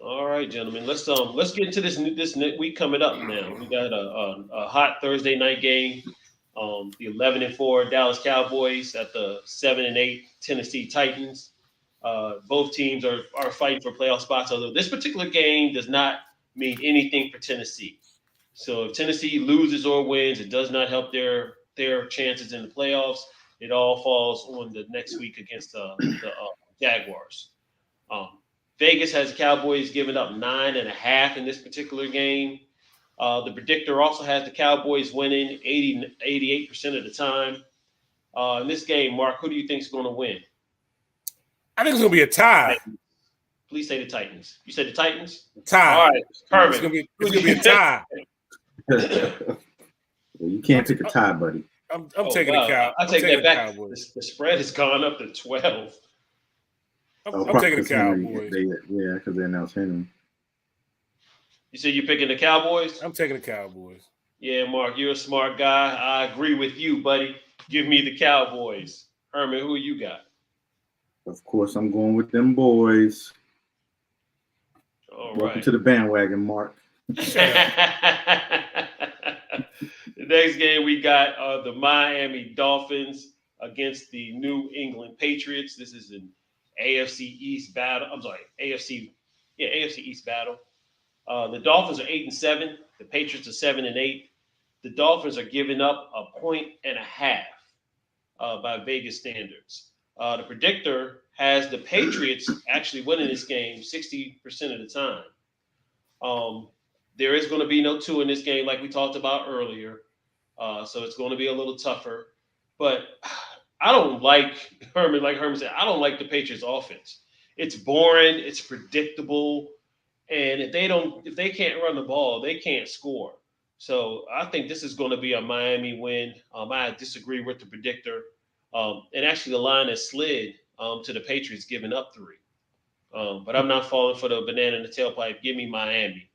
All right, gentlemen. Let's get into this week coming up now. We got a hot Thursday night game. The 11-4 Dallas Cowboys at the 7-8 Tennessee Titans. Both teams are fighting for playoff spots, although this particular game does not mean anything for Tennessee. So if Tennessee loses or wins, it does not help their chances in the playoffs. It all falls on the next week against the Jaguars. Vegas has the Cowboys giving up 9.5 in this particular game. The predictor also has the Cowboys winning 88% of the time. In this game, Mark, who do you think is going to win? I think it's going to be a tie. Please say the Titans. You said the Titans? Tie. All right, perfect. It's going to be a tie. Well, you can't pick a tie, buddy. I'm taking the Cowboys. I take that back. The spread has gone up to 12. I'm taking the Henry, Cowboys. because they announced Henry. You said you're picking the Cowboys? I'm taking the Cowboys. Yeah, Mark, you're a smart guy. I agree with you, buddy. Give me the Cowboys. Herman, who you got? Of course, I'm going with them boys. All Welcome right. to the bandwagon, Mark. The next game we got the Miami Dolphins against the New England Patriots. This is an AFC East battle. I'm sorry, AFC East battle. The Dolphins are 8-7. The Patriots are 7-8. The Dolphins are giving up 1.5 by Vegas standards. The predictor has the Patriots actually winning this game 60% of the time. There is going to be no Tua in this game, like we talked about earlier. So it's going to be a little tougher. But I don't like Herman, like Herman said, I don't like the Patriots offense. It's boring, it's predictable. And if they can't run the ball, they can't score. So I think this is going to be a Miami win. I disagree with the predictor. And actually the line has slid to the Patriots giving up 3. But I'm not falling for the banana in the tailpipe. Give me Miami.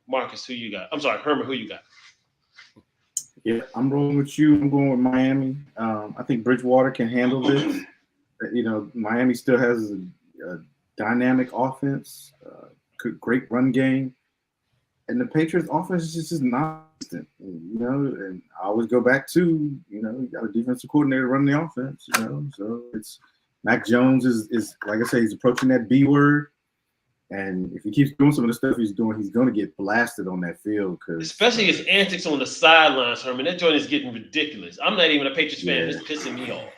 Marcus, who you got? I'm sorry, Herman, who you got? Yeah, I'm rolling with you. I'm going with Miami. I think Bridgewater can handle this. Miami still has a dynamic offense, great run game, and the Patriots' offense is just non-existent. And I always go back to you got a defensive coordinator running the offense. So it's Mac Jones is like I say, he's approaching that B word. And if he keeps doing some of the stuff he's doing, he's going to get blasted on that field. Especially his antics on the sidelines, Herman. That joint is getting ridiculous. I'm not even a Patriots fan. It's pissing me off.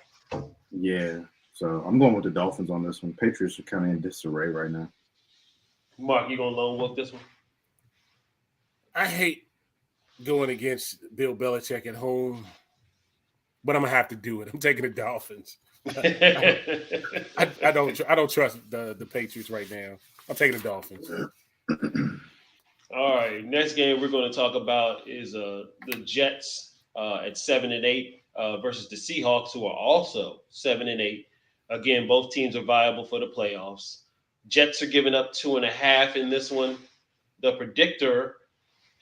Yeah. So I'm going with the Dolphins on this one. Patriots are kind of in disarray right now. Mark, you going to lone wolf this one? I hate going against Bill Belichick at home, but I'm going to have to do it. I'm taking the Dolphins. I don't trust the Patriots right now. I'm taking the Dolphins. All right. Next game we're going to talk about is the Jets at 7-8 versus the Seahawks, who are also 7-8. Again, both teams are viable for the playoffs. Jets are giving up 2.5 in this one. The predictor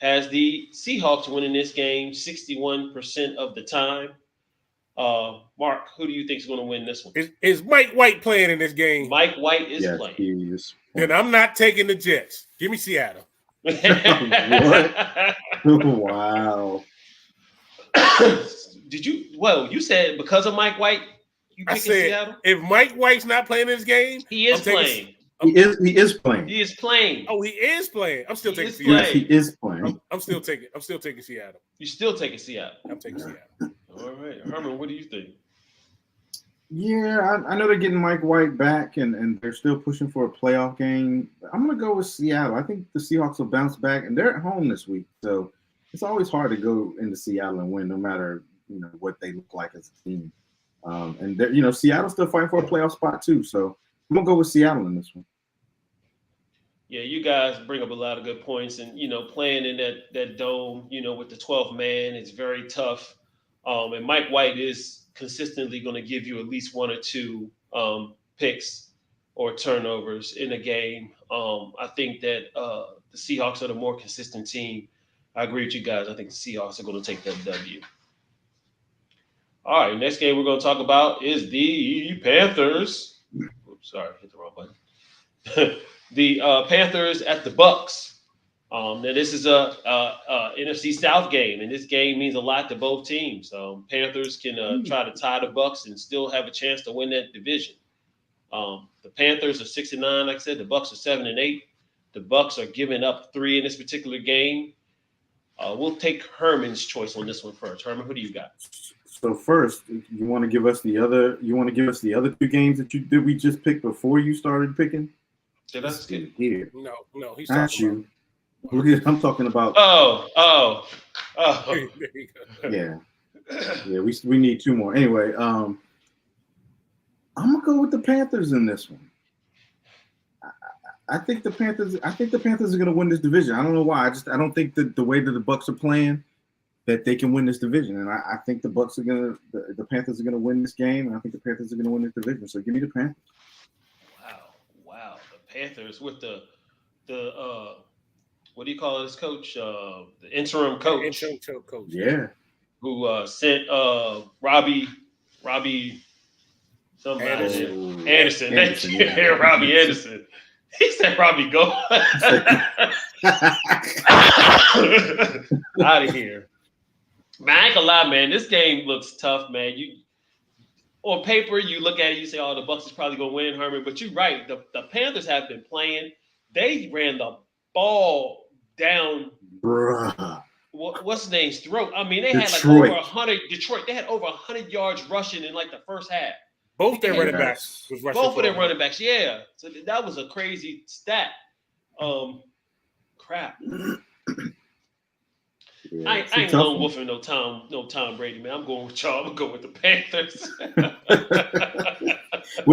has the Seahawks winning this game 61% of the time. Mark, who do you think is going to win this one? Is Mike White playing in this game? Mike White is Yes, playing. he is. Then I'm not taking the Jets. Give me Seattle. What? Wow. Did you? Well, you said because of Mike White, you I picking said Seattle? if Mike White's not playing in this game, He is I'm taking- playing. He is playing. He is playing. Oh, he is playing. I'm still He taking is Seattle. Yes, he is playing. I'm still taking Seattle. You still taking Seattle. I'm taking Seattle. All right, Herman, what do you think? Yeah, I know they're getting Mike White back, and they're still pushing for a playoff game. I'm going to go with Seattle. I think the Seahawks will bounce back, and they're at home this week. So it's always hard to go into Seattle and win, no matter what they look like as a team. And Seattle's still fighting for a playoff spot too. So I'm going to go with Seattle in this one. Yeah, you guys bring up a lot of good points, and playing in that dome, with the 12th man, it's very tough. And Mike White is consistently going to give you at least one or two picks or turnovers in a game. I think that the Seahawks are the more consistent team. I agree with you guys. I think the Seahawks are going to take that W. All right, next game we're going to talk about is the Panthers. Oops, sorry, hit the wrong button. The Panthers at the Bucks. Now this is a NFC South game, and this game means a lot to both teams. Panthers can try to tie the Bucks and still have a chance to win that division. The Panthers are 6-9, like I said. The Bucks are 7-8. The Bucks are giving up 3 in this particular game. We'll take Herman's choice on this one first. Herman, who do you got? So first, you want to give us the other? You want to give us the other 2 games that we just picked before you started picking? Did I skip? Here, No, he's not talking you. Look at, I'm talking about. Oh. about. There you go. Yeah. We need 2 more. Anyway, I'm gonna go with the Panthers in this one. I think the Panthers are gonna win this division. I don't know why. I don't think that the way that the Bucks are playing, that they can win this division. And I think the Panthers are gonna win this game, and I think the Panthers are gonna win this division. So give me the Panthers. Wow. The Panthers with the what do you call this coach? The interim coach. Interim coach. Yeah. Who sent Robbie somebody Anderson. Yeah. Robbie Anderson. He said Robbie go out of here. Man, I ain't gonna lie, man. This game looks tough, man. On paper, you look at it, you say, "Oh, the Bucks is probably gonna win, Herman." But you're right. The Panthers have been playing. They ran the ball down. Bruh. What's his name's throat? I mean, they had like Detroit. over 100. Detroit. They had over 100 yards rushing in like the first half. Both their Yeah. running backs was rushing. Both of their for- running backs, yeah. So that was a crazy stat. Crap. Yeah, I it's a ain't tough lone one. wolfing no Tom Brady, man. I'm going with y'all. I'm going with the Panthers.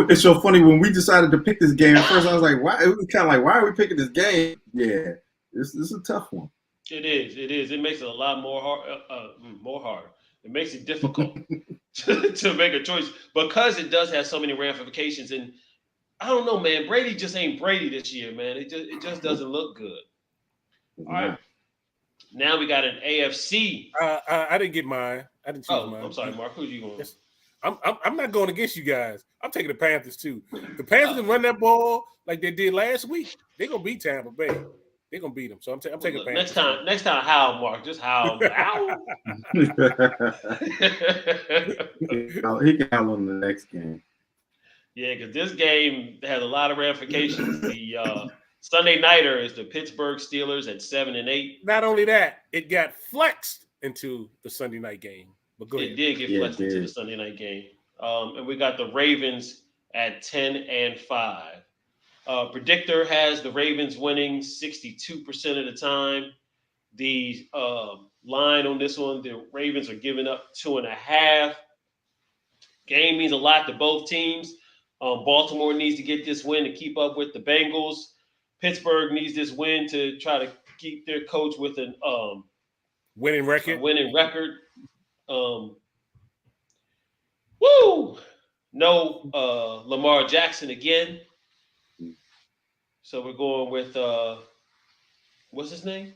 It's so funny when we decided to pick this game. At first, I was like, "Why?" It was kind of like, "Why are we picking this game?" Yeah, this is a tough one. It is. It makes it a lot more hard. It makes it difficult to make a choice because it does have so many ramifications. And I don't know, man. Brady just ain't Brady this year, man. It just doesn't look good. All right. Now we got an AFC. I didn't get mine. I didn't choose Oh, mine. I'm sorry, Mark. Who you going? Yes. I'm not going against you guys. I'm taking the Panthers too. The Panthers can run that ball like they did last week. They're gonna beat Tampa Bay. They're gonna beat them. So I'm taking Look, Panthers. next time, howl, Mark. Just howl. Howl. He can howl on the next game. Yeah, because this game has a lot of ramifications. The Sunday nighter is the Pittsburgh Steelers at 7-8. Not only that, it got flexed into the Sunday night game. But go It ahead. did get Yeah, it flexed into did. the Sunday night game. And we got the Ravens at 10-5. Predictor has the Ravens winning 62% of the time. The line on this one, the Ravens are giving up 2.5. Game means a lot to both teams. Baltimore needs to get this win to keep up with the Bengals. Pittsburgh needs this win to try to keep their coach with an Winning record. winning record. Woo! No Lamar Jackson again. So we're going with what's his name?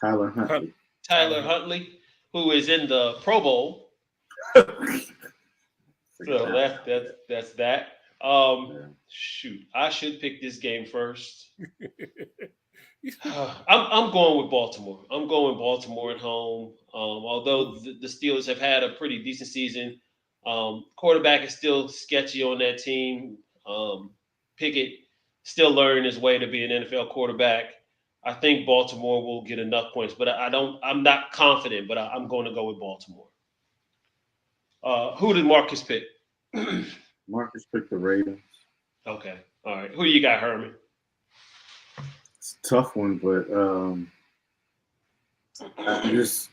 Tyler Huntley. Tyler Huntley, who is in the Pro Bowl. So that's that. Shoot, I should pick this game first. I'm going with Baltimore. I'm going Baltimore at home. Although the Steelers have had a pretty decent season, quarterback is still sketchy on that team. Pickett still learning his way to be an NFL quarterback. I think Baltimore will get enough points, but I'm not confident. But I'm going to go with Baltimore. Who did Marcus pick? Marcus picked the Ravens. Okay, all right. Who do you got, Herman? It's a tough one, but I just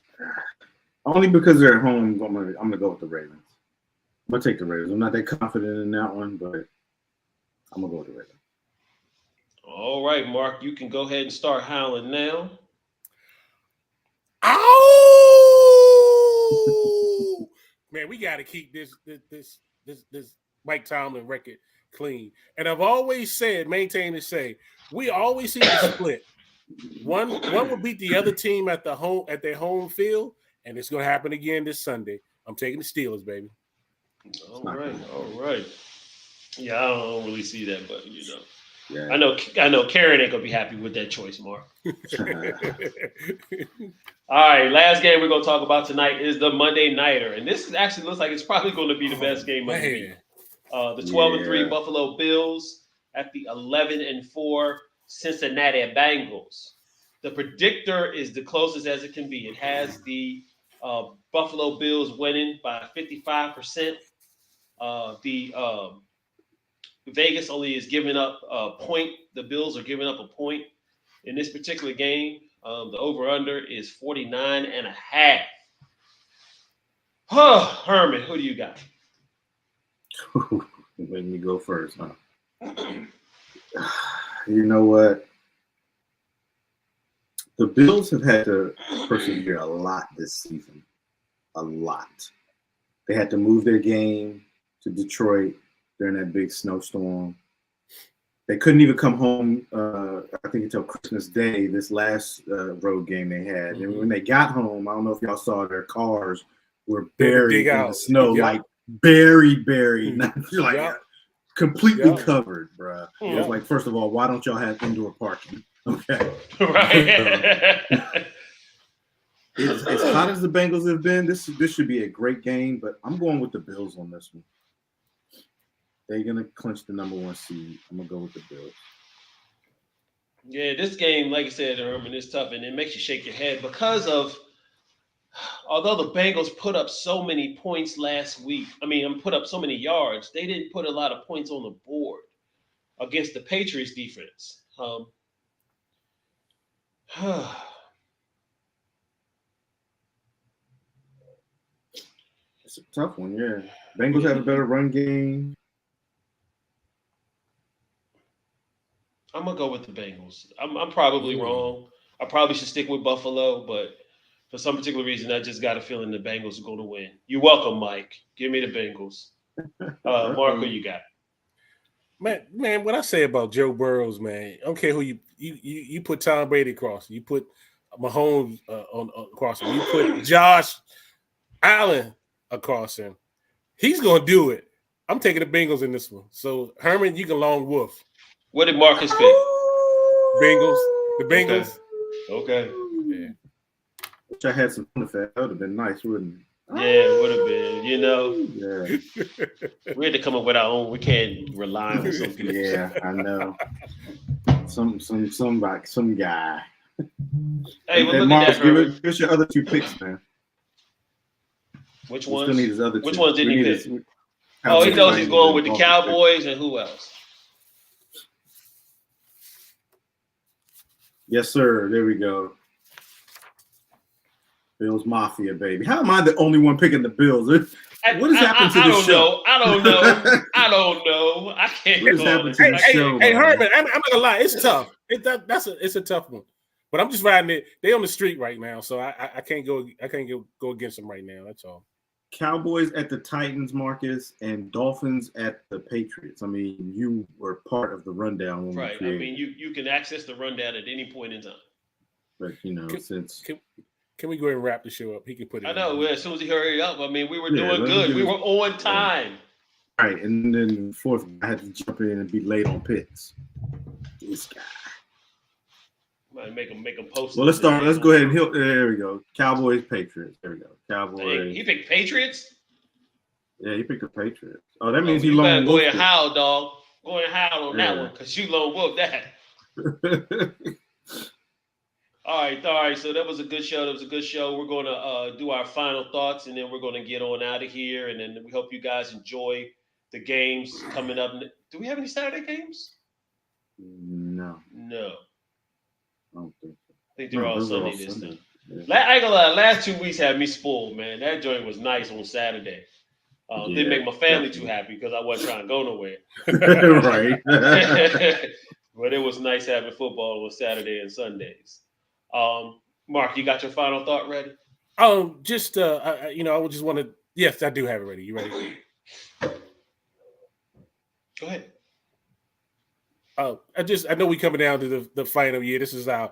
only because they're at home, I'm gonna go with the Ravens. I'm gonna take the Ravens. I'm not that confident in that one, but I'm gonna go with the Ravens. All right, Mark, you can go ahead and start howling now. Oh man, we got to keep this Mike Tomlin record clean. And I've always said, maintain and say, we always see the split. One will beat the other team at their home field, and it's going to happen again this Sunday. I'm taking the Steelers, baby. All right. Yeah, I don't really see that, but Yeah. I know Karen ain't gonna be happy with that choice, Mark. All right, last game we're gonna talk about tonight is the Monday Nighter, and this actually looks like it's probably going to be the best game of the week. The 12-3 Buffalo Bills at the 11-4 Cincinnati Bengals. The predictor is the closest as it can be. It has the Buffalo Bills winning by 55%. Vegas only is giving up a point. The Bills are giving up a point in this particular game. The over-under is 49.5. Herman, who do you got? Let me go first, huh? You know what? The Bills have had to persevere a lot this season. A lot. They had to move their game to Detroit during that big snowstorm. They couldn't even come home, I think, until Christmas Day, this last road game they had. And when they got home, I don't know if y'all saw, their cars were buried in the snow, like buried, not like completely covered, bro. It was like, first of all, why don't y'all have indoor parking? Okay. Right. As hot as the Bengals have been, this should be a great game, but I'm going with the Bills on this one. They're going to clinch the number 1 seed. I'm going to go with the Bills. Yeah, this game, like I said, Herman, is tough, and it makes you shake your head because of, although the Bengals put up so many points last week, put up so many yards, they didn't put a lot of points on the board against the Patriots defense. It's a tough one, yeah. Bengals have a better run game. I'm gonna go with the Bengals. I'm probably wrong. I probably should stick with Buffalo, but for some particular reason, I just got a feeling the Bengals are going to win. You're welcome, Mike. Give me the Bengals. Mark, who you got? Man, what I say about Joe Burrows, man. Okay, who you put Tom Brady across, you put Mahomes across him, you put Josh Allen across him. He's gonna do it. I'm taking the Bengals in this one. So Herman, you can long wolf. What did Marcus pick? Bengals. The Bengals. Okay. Yeah. Wish I had some fun with that. That would have been nice, wouldn't it? Yeah, it would have been. Yeah. We had to come up with our own. We can't rely on some people. Yeah, I know. Some guy. Hey, well, look Mark, at that, Herman. give us your other 2 picks, man. Which We ones? still need his other 2. Which ones did he pick? He knows he's going with the Cowboys and who else? Yes, sir. There we go. Bills Mafia, baby. How am I the only one picking the Bills? What has happened to the show? I don't know. I can't. What has happened to the show? Hey, Herman, I'm not gonna lie. It's tough. It's a tough one. But I'm just riding it. They on the street right now, so I can't go against them right now. That's all. Cowboys at the Titans, Marcus, and Dolphins at the Patriots. I mean, you were part of the rundown when Right. we created. You can access the rundown at any point in time. But since Can we go ahead and wrap the show up? He can put it. I know. As soon as he hurried up, I mean, we were Yeah, doing good. We were on time. Right, and then fourth, I had to jump in and be late on picks. This guy. Might make him post. Well, let's start. Let's go ahead and there we go. Cowboys, Patriots. There we go. Cowboys. Hey, he picked Patriots. Yeah, he picked the Patriots. Oh, that means he you better lone go wolfed ahead, howl, dog. Go ahead, howl on that Yeah. one, because you lone wolf that. it. All right. So that was a good show. We're going to do our final thoughts, and then we're going to get on out of here. And then we hope you guys enjoy the games coming up. Do we have any Saturday games? No, No. I don't think so. I think they're all those are Sunday all this Sunday. time. Yeah. I ain't gonna lie, last 2 weeks had me spoiled, man. That joint was nice on Saturday. Didn't Yeah, make my family definitely. too happy because I wasn't trying to go nowhere. Right. But it was nice having football on Saturday and Sundays. Mark, you got your final thought ready? I would just want to. Yes, I do have it ready. You ready? Go ahead. I know we coming down to the final year. This is our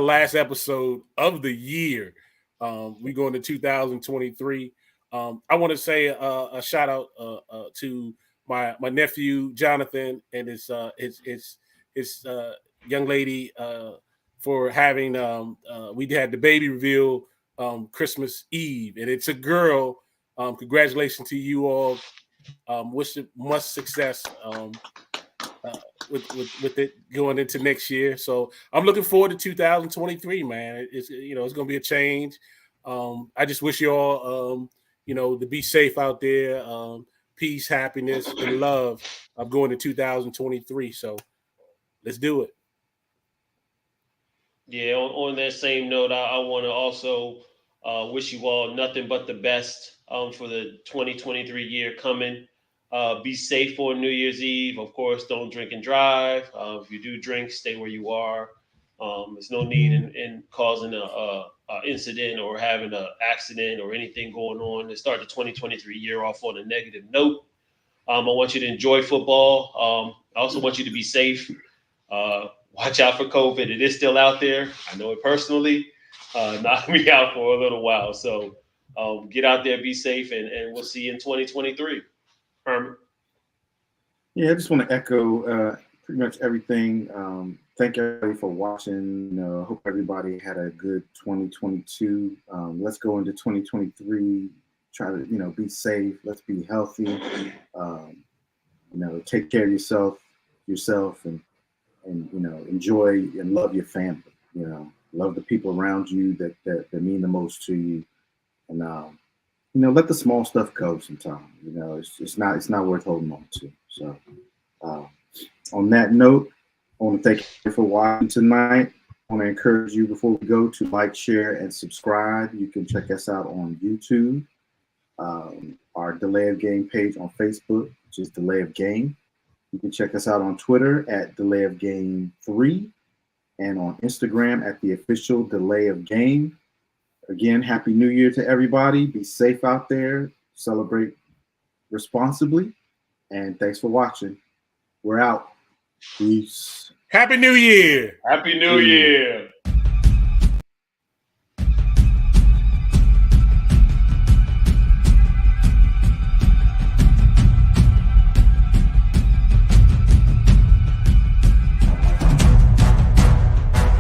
last episode of the year. We going to 2023. I want to say a shout out to my nephew Jonathan and his young lady for having we had the baby reveal Christmas Eve, and it's a girl. Congratulations to you all. Wish it much success with it going into next year. So I'm looking forward to 2023, man. It's it's going to be a change. I just wish you all to be safe out there. Peace, happiness, and love. I'm going to 2023. So let's do it. Yeah, on that same note, I want to also wish you all nothing but the best for the 2023 year coming. Be safe for New Year's Eve. Of course, don't drink and drive. If you do drink, stay where you are. There's no need in causing a incident or having an accident or anything going on to start the 2023 year off on a negative note. I want you to enjoy football. I also want you to be safe. Watch out for COVID. It is still out there. I know it personally. Knocked me out for a little while. So get out there, be safe, and we'll see you in 2023. Herman. Yeah, I just want to echo pretty much everything. Thank everybody for watching. Hope everybody had a good 2022. Let's go into 2023. Try to be safe. Let's be healthy. Take care of yourself, and enjoy and love your family. Love the people around you that mean the most to you, and let the small stuff go sometimes. It's not worth holding on to. So on that note, I want to thank you for watching tonight. I want to encourage you before we go to like, share, and subscribe. You can check us out on YouTube, our Delay of Game page on Facebook, which is Delay of Game. You can check us out on Twitter at Delay of Game 3 and on Instagram at the official Delay of Game. Again, Happy New Year to everybody. Be safe out there. Celebrate responsibly. And thanks for watching. We're out. Peace. Happy New Year. Happy New Year.